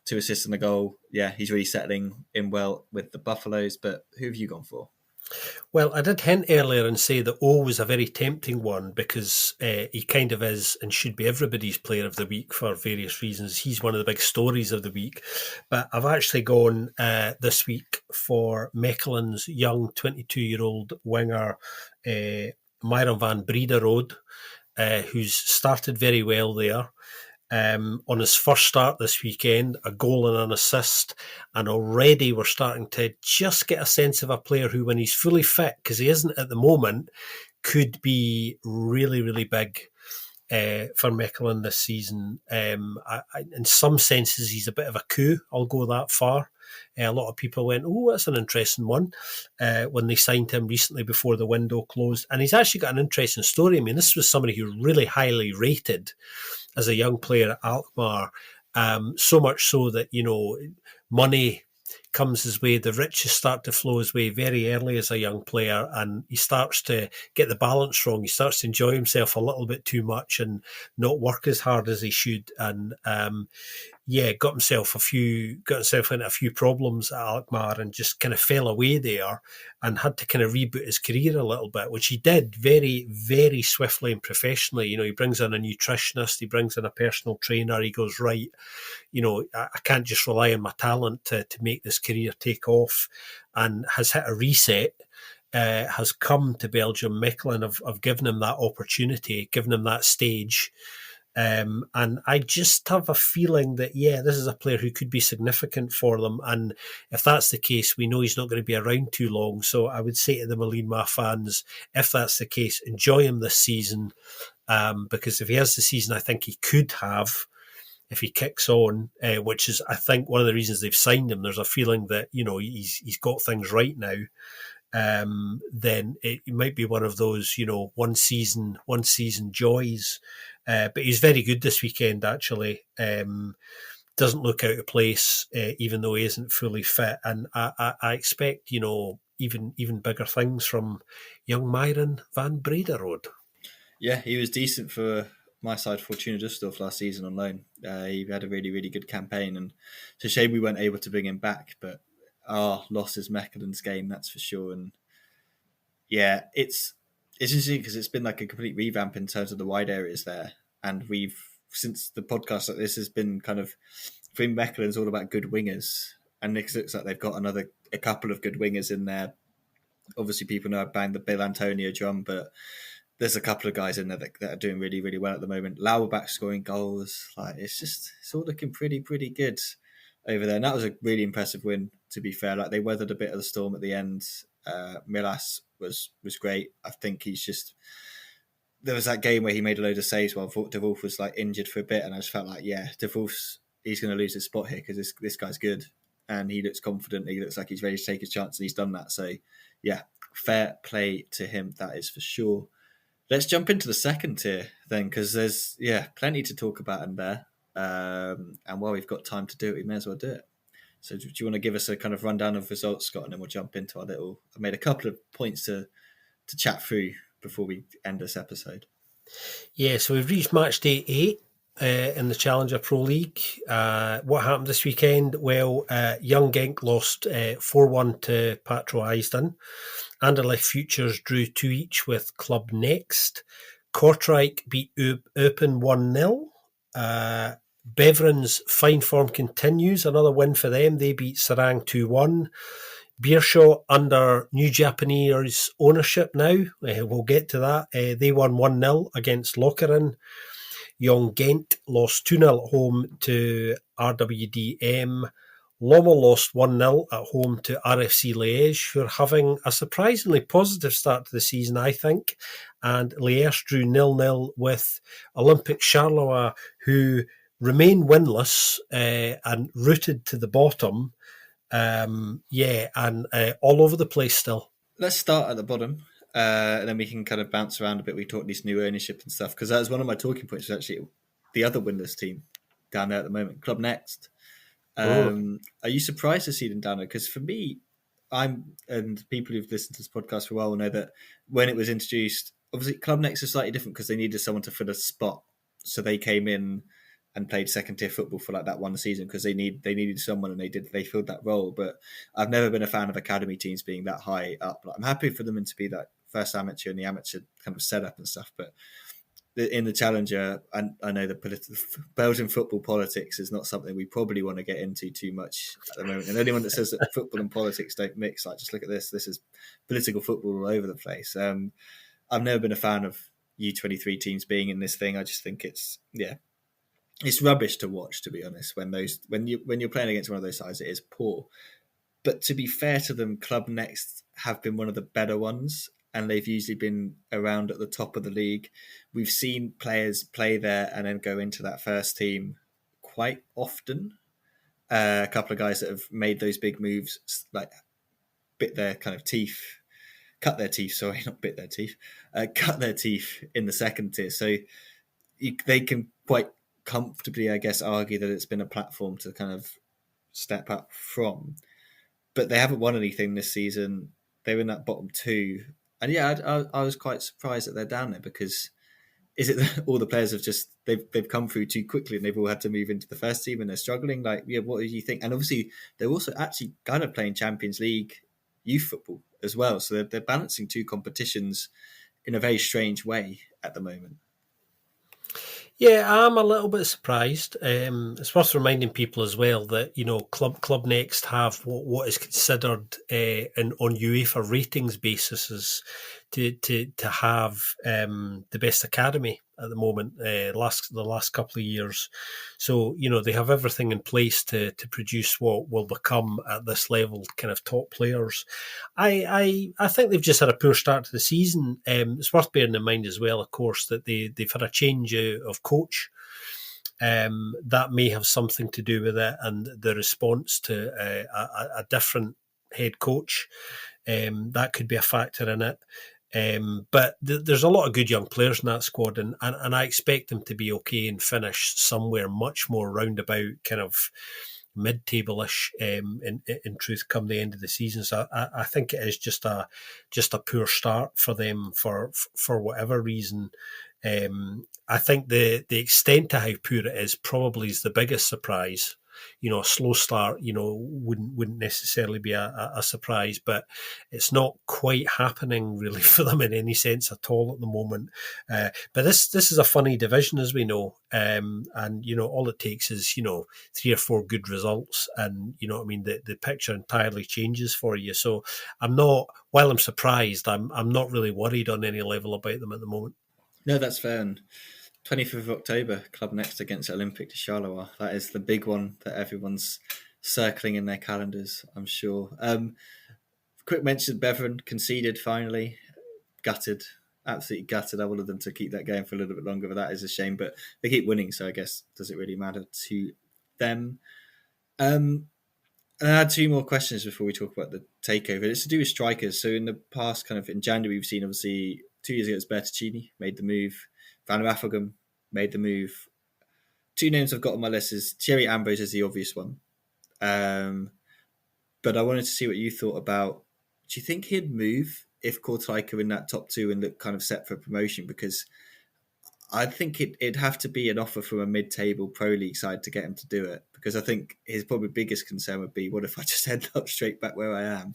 Speaker 1: 2 assists and a goal. Yeah, he's really settling in well with the Buffaloes. But who have you gone for?
Speaker 2: Well, I did hint earlier and say that O was a very tempting one because he kind of is and should be everybody's player of the week for various reasons. He's one of the big stories of the week. But I've actually gone this week for Mechelen's young 22-year-old winger, Myron van Brederode, who's started very well there. On his first start this weekend, a goal and an assist, and already we're starting to just get a sense of a player who, when he's fully fit, because he isn't at the moment, could be really, really big for Mechelen this season. In some senses, he's a bit of a coup. I'll go that far. A lot of people went, oh, that's an interesting one, when they signed him recently before the window closed. And he's actually got an interesting story. I mean, this was somebody who really highly rated as a young player at Alkmaar, so much so that, money comes his way, the riches start to flow his way very early as a young player, and he starts to get the balance wrong. He starts to enjoy himself a little bit too much and not work as hard as he should. And got himself into a few problems at Alkmaar and just kind of fell away there and had to kind of reboot his career a little bit, which he did very, very swiftly and professionally. He brings in a nutritionist, he brings in a personal trainer, he goes, right, I can't just rely on my talent to make this career take off, and has hit a reset. Has come to Belgium. Mechelen have given him that opportunity, given him that stage. And I just have a feeling that, this is a player who could be significant for them. And if that's the case, we know he's not going to be around too long. So I would say to the Molinma fans, if that's the case, enjoy him this season. Because if he has the season I think he could have, if he kicks on, which is, I think, one of the reasons they've signed him, there's a feeling that, he's got things right now. Then it might be one of those, one season joys. But he's very good this weekend, actually. Doesn't look out of place, even though he isn't fully fit. And I expect, even bigger things from young Myron van Brederode.
Speaker 1: Yeah, he was decent for my side, Fortuna Düsseldorf, last season on loan. He had a really, really good campaign, and it's a shame we weren't able to bring him back. But loss is Mechelen's game, that's for sure. And yeah, it's interesting because it's been like a complete revamp in terms of the wide areas there. And we've, since the podcast like this has been kind of, I think Mechelen's all about good wingers. And it looks like they've got a couple of good wingers in there. Obviously, people know I banged the Bill Antonio drum, but there's a couple of guys in there that are doing really, really well at the moment. Lauerbach scoring goals. It's all looking pretty, pretty good over there. And that was a really impressive win, to be fair. Like, they weathered a bit of the storm at the end. Milas was great. I think there was that game where he made a load of saves while De Wolf was like injured for a bit, and I just felt like, De Wolf's, he's going to lose his spot here because this guy's good and he looks confident. He looks like he's ready to take his chance, and he's done that. So, yeah, fair play to him, that is for sure. Let's jump into the second tier then, because there's plenty to talk about in there. And while we've got time to do it, we may as well do it. So do you want to give us a kind of rundown of results, Scott, and then we'll jump into our little... I made a couple of points to chat through before we end this episode.
Speaker 2: Yeah, so we've reached match day 8 in the Challenger Pro League. What happened this weekend? Well, Young Genk lost 4-1 to Patro Aisden. Anderlecht Futures drew 2 each with Club NXT. Kortrijk beat Eupen 1-0. Beveren's fine form continues. Another win for them. They beat Sarang 2-1. Beerschot under new Japanese ownership now. We'll get to that. They won 1-0 against Lokeren. Young Gent lost 2-0 at home to RWDM. Lommel lost 1-0 at home to RFC Liège, who are having a surprisingly positive start to the season, I think. And Liège drew 0-0 with Olympic Charleroi, who remain winless and rooted to the bottom. And all over the place still.
Speaker 1: Let's start at the bottom, and then we can kind of bounce around a bit. We talk this new ownership and stuff, because that was one of my talking points, was actually the other winless team down there at the moment, Club NXT. Are you surprised to see them down there? Because for me, and people who've listened to this podcast for a while will know that when it was introduced, obviously Club NXT is slightly different because they needed someone to fill a spot. So they came in and played second tier football for like that one season because they needed someone, and they filled that role. But I've never been a fan of academy teams being that high up. Like, I'm happy for them to be that first amateur and the amateur kind of setup and stuff. But in the Challenger, I know the Belgian football politics is not something we probably want to get into too much at the moment. And anyone that says that football and politics don't mix, like, just look at this. This is political football all over the place. I've never been a fan of U23 teams being in this thing. I just think it's rubbish to watch, to be honest. When you're playing against one of those sides, it is poor. But to be fair to them, Club NXT have been one of the better ones, and they've usually been around at the top of the league. We've seen players play there and then go into that first team quite often. A couple of guys that have made those big moves, like cut their teeth in the second tier. So they can quite comfortably, I guess, argue that it's been a platform to kind of step up from. But they haven't won anything this season. They were in that bottom 2. And I was quite surprised that they're down there, because is it that all the players have just they've come through too quickly and they've all had to move into the first team and they're struggling? Like, what do you think? And obviously they're also actually kind of playing Champions League youth football as well, so they're balancing 2 competitions in a very strange way at the moment.
Speaker 2: Yeah, I'm a little bit surprised. It's worth reminding people as well that, Club NXT have what is considered on UEFA ratings basis to have the best academy at the moment, the last couple of years. So, they have everything in place to produce what will become at this level kind of top players. I think they've just had a poor start to the season. It's worth bearing in mind as well, of course, that they've had a change of coach. That may have something to do with it, and the response to a different head coach. That could be a factor in it. But there's a lot of good young players in that squad, and I expect them to be okay and finish somewhere much more roundabout, kind of mid-table-ish in truth come the end of the season. So I think it is just a poor start for them for whatever reason. I think the extent to how poor it is probably is the biggest surprise. A slow start, wouldn't necessarily be a surprise, but it's not quite happening really for them in any sense at all at the moment. But this is a funny division, as we know, and all it takes is 3 or 4 good results, and the picture entirely changes for you. So while I'm surprised, I'm not really worried on any level about them at the moment.
Speaker 1: No, that's fair. And 25th of October, Club NXT against Olympic de Charleroi. That is the big one that everyone's circling in their calendars, I'm sure. Quick mention, Beveren conceded finally. Gutted. Absolutely gutted. I wanted them to keep that going for a little bit longer, but that is a shame. But they keep winning, so I guess does it really matter to them? And I had 2 more questions before we talk about the takeover. It's to do with strikers. So in the past, kind of in January, we've seen obviously 2 years ago it was Bertocchini, made the move. Van Raffelgem made the move. Two names I've got on my list is Thierry Ambrose is the obvious one. But I wanted to see what you thought about, do you think he'd move if Kortrijk are in that top two and look kind of set for promotion? Because I think it'd have to be an offer from a mid-table Pro League side to get him to do it. Because I think his probably biggest concern would be, what if I just end up straight back where I am?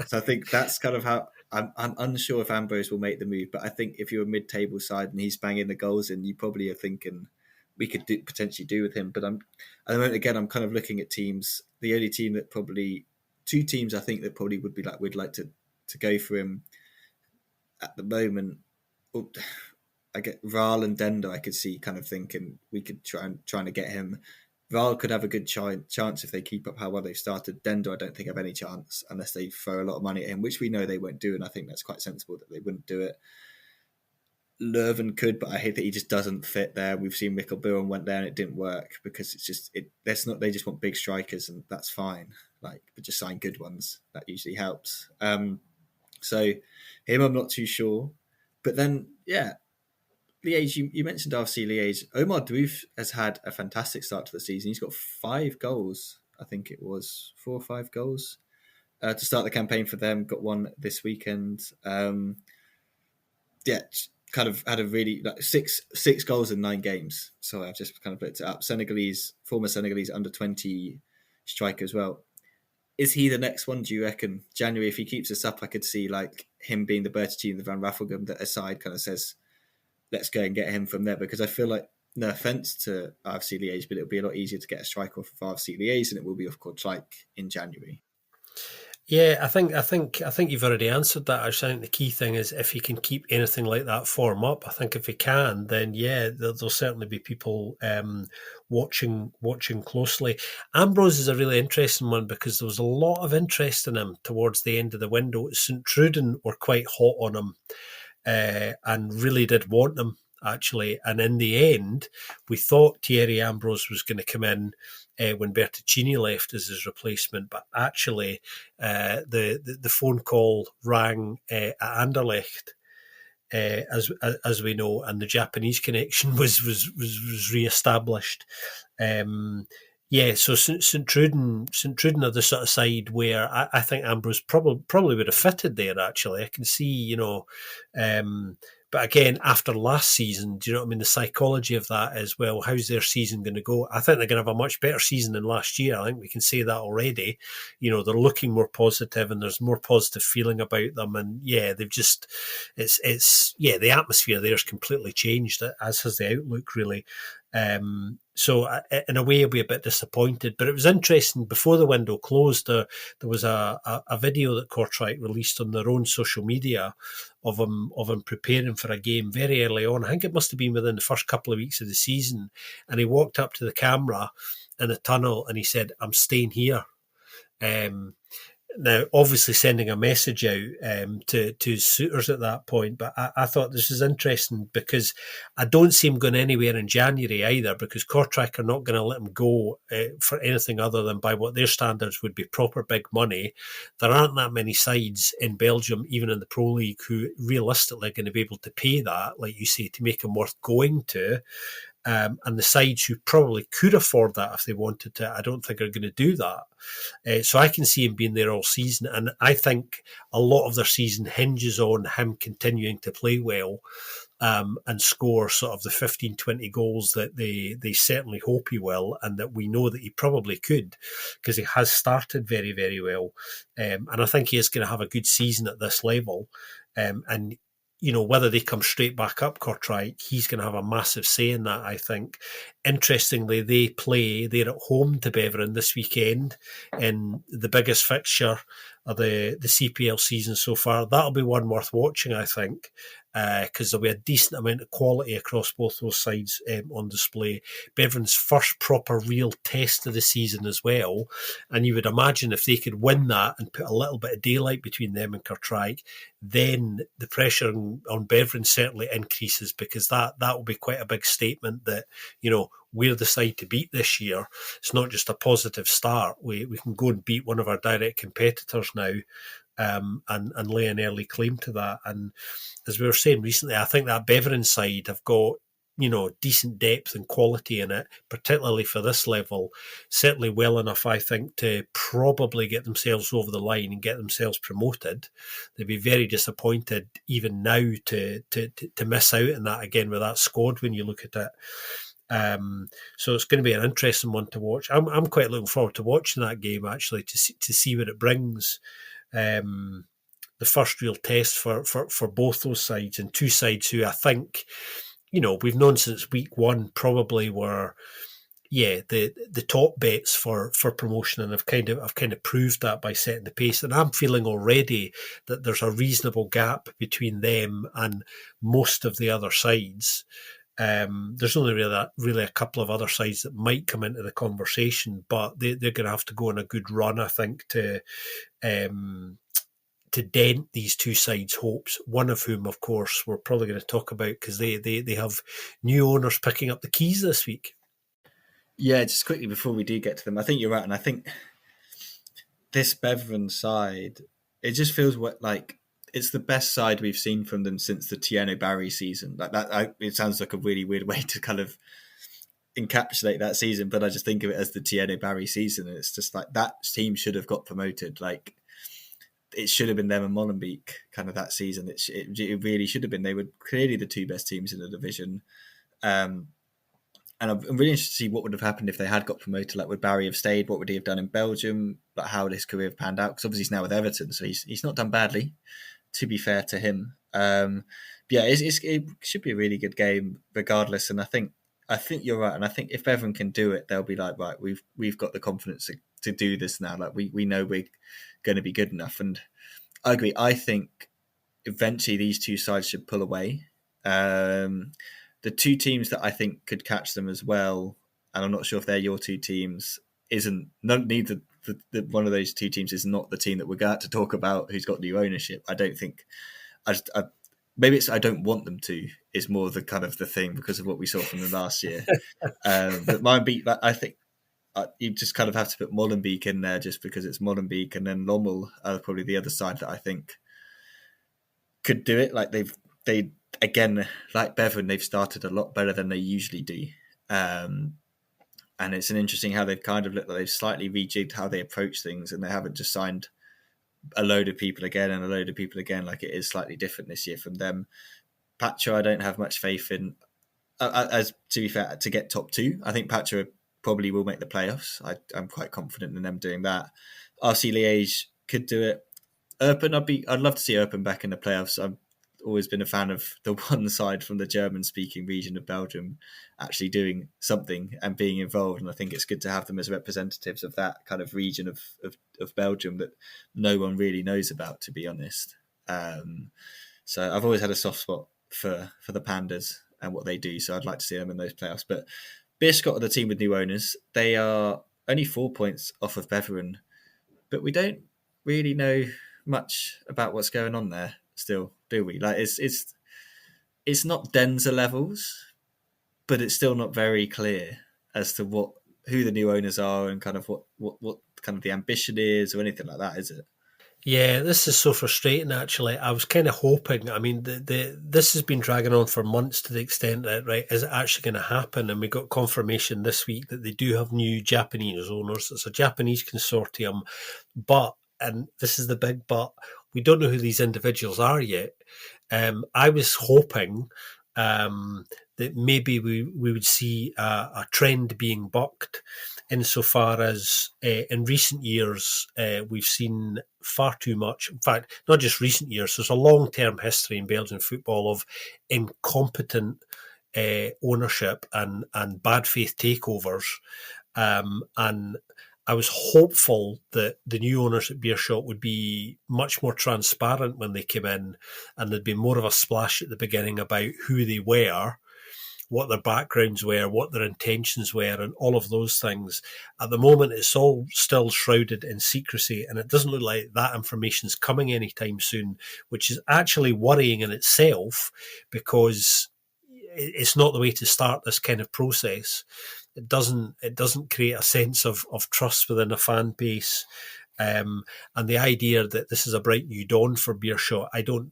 Speaker 1: So I think that's kind of how I'm unsure if Ambrose will make the move. But I think if you're a mid-table side and he's banging the goals in, you probably are thinking we could potentially do with him. But at the moment, again, I'm kind of looking at teams. The only team that probably, two teams I think that probably would be like, we'd like to go for him at the moment. I get Ral and Dendo. I could see kind of thinking we could trying to get him. Ral could have a good chance if they keep up how well they've started. Dendo, I don't think have any chance unless they throw a lot of money at him, which we know they won't do, and I think that's quite sensible that they wouldn't do it. Leuven could, but I hate that he just doesn't fit there. We've seen Mikkel Buren went there and it didn't work because it's just that's not. They just want big strikers and that's fine. But just sign good ones. That usually helps. So him, I'm not too sure. But then, Liège. You mentioned RC Liège. Omar Diouf has had a fantastic start to the season. He's got 5 goals. I think it was 4 or 5 goals to start the campaign for them. Got one this weekend. Kind of had a really six goals in 9 games. So I've just kind of looked it up. Former Senegalese under-20 striker as well. Is he the next one, do you reckon? January, if he keeps this up, I could see like him being the Bertocchini and the Van Raffelgem that aside kind of says, let's go and get him from there. Because I feel like, no offence to RFC Liège, but it'll be a lot easier to get a striker off of RFC Liège than it will be off Kortrijk in January.
Speaker 2: Yeah, I think you've already answered that. I think the key thing is if he can keep anything like that form up. I think if he can, then there'll certainly be people watching closely. Ambrose is a really interesting one because there was a lot of interest in him towards the end of the window. St. Truden were quite hot on him and really did want him, actually. And in the end, we thought Thierry Ambrose was going to come in when Bertocchini left as his replacement, but actually the phone call rang at Anderlecht, as we know, and the Japanese connection was re-established. So St. Truden are the sort of side where I think Ambrose probably would have fitted there, actually. I can see, but again, after last season, do you know what I mean? The psychology of that is, well, how's their season going to go? I think they're going to have a much better season than last year. I think we can say that already. They're looking more positive and there's more positive feeling about them. And they've just, the atmosphere there has completely changed, as has the outlook, really. So in a way, I'll be a bit disappointed. But it was interesting. Before the window closed, there was a video that Kortrijk released on their own social media of him preparing for a game very early on. I think it must have been within the first couple of weeks of the season. And he walked up to the camera in a tunnel and he said, "I'm staying here." Now, obviously sending a message out to his suitors at that point, but I thought this is interesting because I don't see him going anywhere in January either, because Kortrijk are not going to let him go for anything other than by what their standards would be proper big money. There aren't that many sides in Belgium, even in the Pro League, who realistically are going to be able to pay that, like you say, to make him worth going to. And the sides who probably could afford that if they wanted to, I don't think are going to do that. So I can see him being there all season. And I think a lot of their season hinges on him continuing to play well and score sort of the 15, 20 goals that they certainly hope he will, and that we know that he probably could, because he has started very, very well. And I think he is going to have a good season at this level. And whether they come straight back up Kortrijk, he's going to have a massive say in that, I think. Interestingly, they're at home to Beveren this weekend in the biggest fixture of the CPL season so far. That'll be one worth watching, I think, because there'll be a decent amount of quality across both those sides on display. Beveren's first proper real test of the season as well. And you would imagine if they could win that and put a little bit of daylight between them and Kortrijk, then the pressure on Beveren certainly increases, because that will be quite a big statement that, we're the side to beat this year. It's not just a positive start. We can go and beat one of our direct competitors now and lay an early claim to that. And as we were saying recently, I think that Beveren side have got, decent depth and quality in it, particularly for this level. Certainly well enough, I think, to probably get themselves over the line and get themselves promoted. They'd be very disappointed even now to miss out on that again with that squad when you look at it. So it's going to be an interesting one to watch. I'm quite looking forward to watching that game, actually, to see what it brings. The first real test for both those sides, and two sides who I think, we've known since week one probably were, the top bets for promotion, and I've kind of proved that by setting the pace. And I'm feeling already that there's a reasonable gap between them and most of the other sides. There's only really a couple of other sides that might come into the conversation, but they're going to have to go on a good run, I think, to dent these two sides' hopes, one of whom, of course, we're probably going to talk about because they have new owners picking up the keys this week.
Speaker 1: Yeah, just quickly before we do get to them, I think you're right, and I think this Beveren side, it just feels like it's the best side we've seen from them since the Tieno Barry season. Like that, it sounds like a really weird way to kind of encapsulate that season, but I just think of it as the Tieno Barry season, and it's just like that team should have got promoted. Like, it should have been them and Molenbeek kind of that season. It really should have been. They were clearly the two best teams in the division. And I'm really interested to see what would have happened if they had got promoted. Like, would Barry have stayed? What would he have done in Belgium? Like, how would his career have panned out? Because obviously he's now with Everton, so he's not done badly, to be fair to him. It should be a really good game regardless. And I think you're right. And I think if Everton can do it, they'll be like, right, we've got the confidence to do this now. Like, we know we're going to be good enough. And I agree. I think eventually these two sides should pull away. The two teams that I think could catch them as well, and I'm not sure if they're your two teams, neither one of those two teams is not the team that we're going to talk about who's got new ownership. I don't think. Maybe it's I don't want them to is more the kind of the thing because of what we saw from them last year. But Molenbeek, I think you just kind of have to put Molenbeek in there just because it's Molenbeek, and then Lommel are probably the other side that I think could do it. Like they again, like Beveren, they've started a lot better than they usually do. And it's an interesting how they've kind of looked like they've slightly rejigged how they approach things, and they haven't just signed a load of people again and a load of people again. Like, it is slightly different this year from them. Pacho, I don't have much faith in. As to be fair, to get top two, I think Pacho probably will make the playoffs. I'm quite confident in them doing that. RC Liège could do it. Eupen, I'd love to see Eupen back in the playoffs. I've always been a fan of the one side from the German-speaking region of Belgium actually doing something and being involved, and I think it's good to have them as representatives of that kind of region of Belgium that no one really knows about, to be honest. So I've always had a soft spot for the Pandas and what they do, so I'd like to see them in those playoffs. But Beerschot are the team with new owners. They are only 4 points off of Beveren, but we don't really know much about what's going on there still, do we? Like, it's not Denza levels, but it's still not very clear as to who the new owners are and kind of what kind of the ambition is or anything like that, is it?
Speaker 2: Yeah, this is so frustrating, actually. I was kind of hoping, I mean, this has been dragging on for months to the extent that, right, is it actually going to happen? And we got confirmation this week that they do have new Japanese owners. It's a Japanese consortium, and this is the big but, we don't know who these individuals are yet. I was hoping that maybe we would see a trend being bucked insofar as in recent years we've seen far too much. In fact, not just recent years, there's a long-term history in Belgian football of incompetent ownership and bad faith takeovers. And I was hopeful that the new owners at Beerschot would be much more transparent when they came in, and there'd be more of a splash at the beginning about who they were, what their backgrounds were, what their intentions were, and all of those things. At the moment, it's all still shrouded in secrecy, and it doesn't look like that information's coming anytime soon, which is actually worrying in itself because it's not the way to start this kind of process. It doesn't create a sense of trust within a fan base. And the idea that this is a bright new dawn for Beerschot, I don't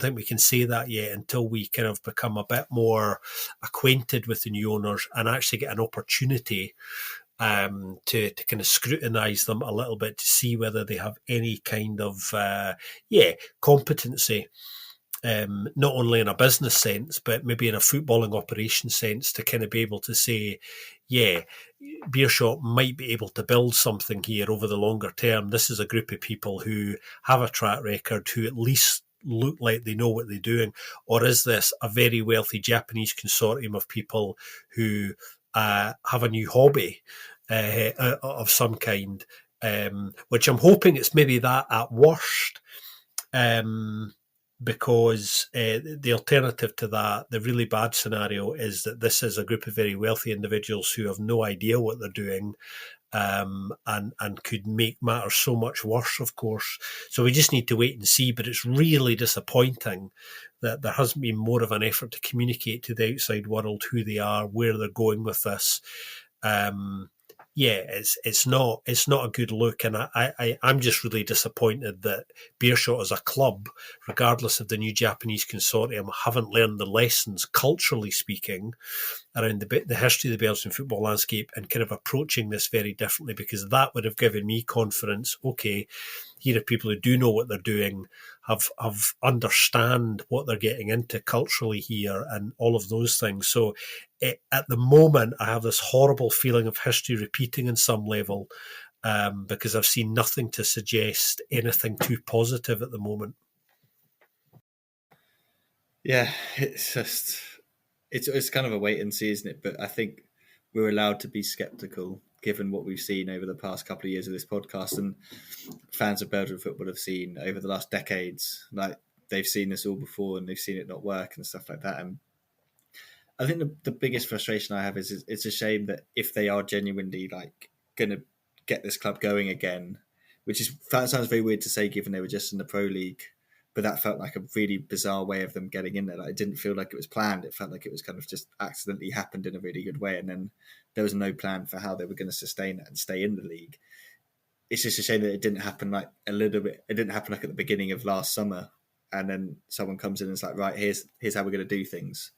Speaker 2: think we can say that yet until we kind of become a bit more acquainted with the new owners and actually get an opportunity to kind of scrutinise them a little bit to see whether they have any kind of competency. Not only in a business sense, but maybe in a footballing operation sense, to kind of be able to say, yeah, Beerschot might be able to build something here over the longer term. This is a group of people who have a track record, who at least look like they know what they're doing. Or is this a very wealthy Japanese consortium of people who have a new hobby of some kind, which I'm hoping it's maybe that at worst. Because the alternative to that, the really bad scenario, is that this is a group of very wealthy individuals who have no idea what they're doing, and could make matters so much worse, of course. So we just need to wait and see, but it's really disappointing that there hasn't been more of an effort to communicate to the outside world who they are, where they're going with this. It's not a good look, and I'm just really disappointed that Beerschot as a club, regardless of the new Japanese consortium, haven't learned the lessons, culturally speaking, around the history of the Belgian football landscape and kind of approaching this very differently, because that would have given me confidence. Okay, here are people who do know what they're doing, have understand what they're getting into culturally here and all of those things. So at the moment, I have this horrible feeling of history repeating in some level, because I've seen nothing to suggest anything too positive at the moment.
Speaker 1: Yeah, it's kind of a wait and see, isn't it? But I think we're allowed to be sceptical given what we've seen over the past couple of years of this podcast, and fans of Belgian football have seen over the last decades. Like, they've seen this all before and they've seen it not work and stuff like that. And I think the biggest frustration I have is it's a shame that if they are genuinely like going to get this club going again, that sounds very weird to say given they were just in the Pro League, but that felt like a really bizarre way of them getting in there. Like, it didn't feel like it was planned. It felt like it was kind of just accidentally happened in a really good way, and then there was no plan for how they were going to sustain it and stay in the league. It's just a shame that it didn't happen like a little bit. It didn't happen like at the beginning of last summer, and then someone comes in and it's like, right, here's how we're going to do things.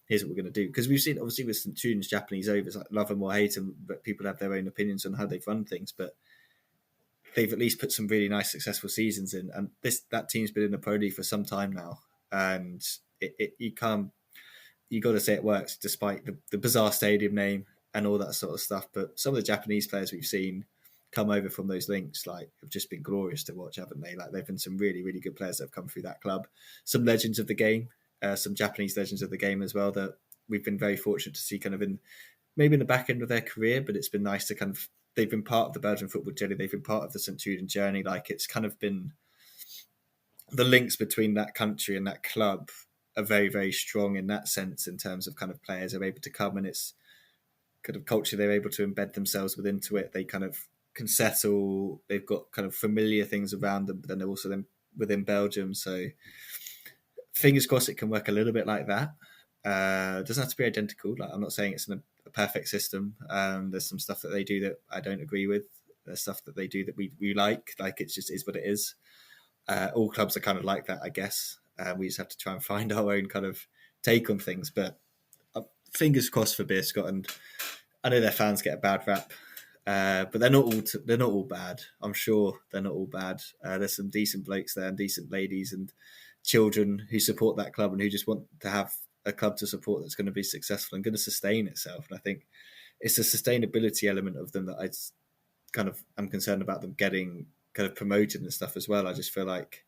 Speaker 1: Here's what we're going to do. Because we've seen, obviously, with St. Tune's Japanese overs, like, love them or hate them, but people have their own opinions on how they've run things. But they've at least put some really nice, successful seasons in. And that team's been in the Pro League for some time now. And you got to say it works, despite the bizarre stadium name and all that sort of stuff. But some of the Japanese players we've seen come over from those links, like, have just been glorious to watch, haven't they? Like, they've been some really, really good players that have come through that club. Some legends of the game. Some Japanese legends of the game as well that we've been very fortunate to see kind of maybe in the back end of their career, but it's been nice to kind of, they've been part of the Belgian football journey. They've been part of the St. Truiden journey. Like, it's kind of been, the links between that country and that club are very, very strong in that sense, in terms of kind of players are able to come and it's kind of culture they're able to embed themselves into it. They kind of can settle. They've got kind of familiar things around them, but then they're also then within Belgium. So fingers crossed it can work a little bit like that. It doesn't have to be identical. Like, I'm not saying it's a perfect system. There's some stuff that they do that I don't agree with. There's stuff that they do that we like. Like, it just is what it is. All clubs are kind of like that, I guess. We just have to try and find our own kind of take on things. But fingers crossed for Beerschot. And I know their fans get a bad rap, but they're not all bad. I'm sure they're not all bad. There's some decent blokes there and decent ladies and children who support that club and who just want to have a club to support that's going to be successful and going to sustain itself. And I think it's the sustainability element of them that I'm concerned about them getting kind of promoted and stuff as well. I just feel like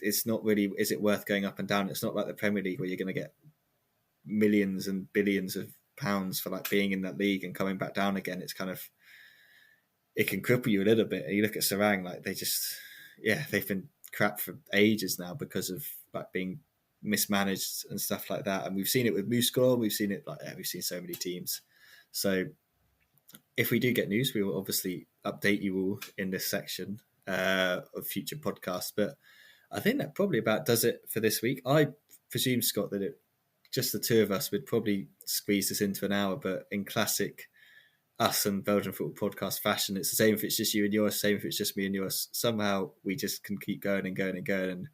Speaker 1: it's not really, is it worth going up and down? It's not like the Premier League where you're going to get millions and billions of pounds for like being in that league and coming back down again. It's kind of, it can cripple you a little bit. And you look at Serang, like, they've been crap for ages now because of like being mismanaged and stuff like that. And we've seen it with Muscor. We've seen so many teams. So if we do get news, we will obviously update you all in this section of future podcasts. But I think that probably about does it for this week. I presume, Scott, that just the two of us would probably squeeze this into an hour, but in classic us and Belgian Football Podcast fashion. It's the same if it's just you and yours, same if it's just me and yours. Somehow we just can keep going and going and going, and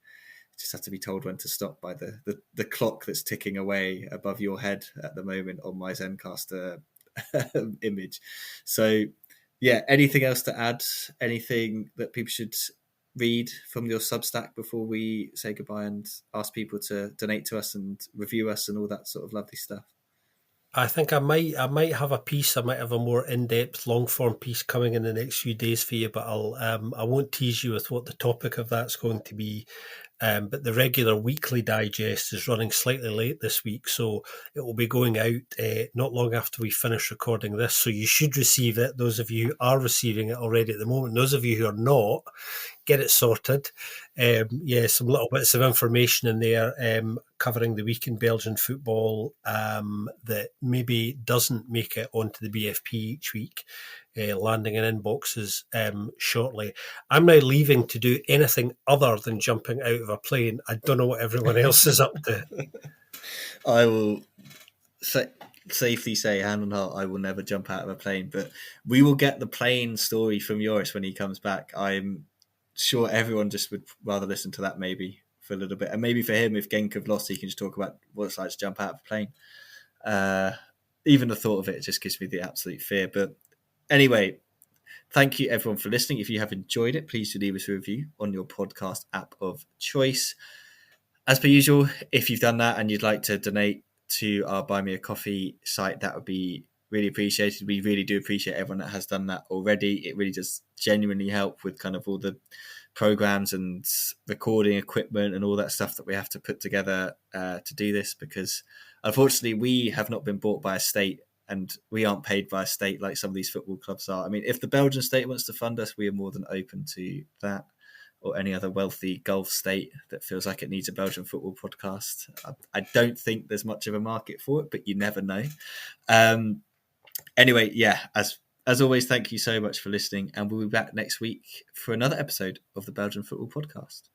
Speaker 1: just have to be told when to stop by the clock that's ticking away above your head at the moment on my Zencaster image. So, yeah, anything else to add? Anything that people should read from your Substack before we say goodbye and ask people to donate to us and review us and all that sort of lovely stuff?
Speaker 2: I think I might have a piece. I might have a more in-depth, long-form piece coming in the next few days for you, but I won't tease you with what the topic of that's going to be. But the regular weekly digest is running slightly late this week, so it will be going out not long after we finish recording this. So you should receive it. Those of you who are receiving it already at the moment. Those of you who are not, get it sorted. Some little bits of information in there covering the week in Belgian football that maybe doesn't make it onto the BFP each week, landing in inboxes shortly. I'm now leaving to do anything other than jumping out of a plane. I don't know what everyone else is up to.
Speaker 1: I will safely say, hand on heart, I will never jump out of a plane, but we will get the plane story from Joris when he comes back. I'm sure everyone just would rather listen to that maybe for a little bit, and maybe for him, if Genk have lost, he can just talk about what it's like to jump out of a plane. Even the thought of it just gives me the absolute fear. But anyway, thank you everyone for listening. If you have enjoyed it, please do leave us a review on your podcast app of choice. As per usual, if you've done that and you'd like to donate to our Buy Me a Coffee site, that would be really appreciated. We really do appreciate everyone that has done that already. It really does genuinely help with kind of all the programs and recording equipment and all that stuff that we have to put together to do this, because unfortunately we have not been bought by a state and we aren't paid by a state like some of these football clubs are. I mean, if the Belgian state wants to fund us, we are more than open to that, or any other wealthy Gulf state that feels like it needs a Belgian football podcast. I don't think there's much of a market for it, but you never know. Anyway, yeah, as always, thank you so much for listening, and we'll be back next week for another episode of the Belgian Football Podcast.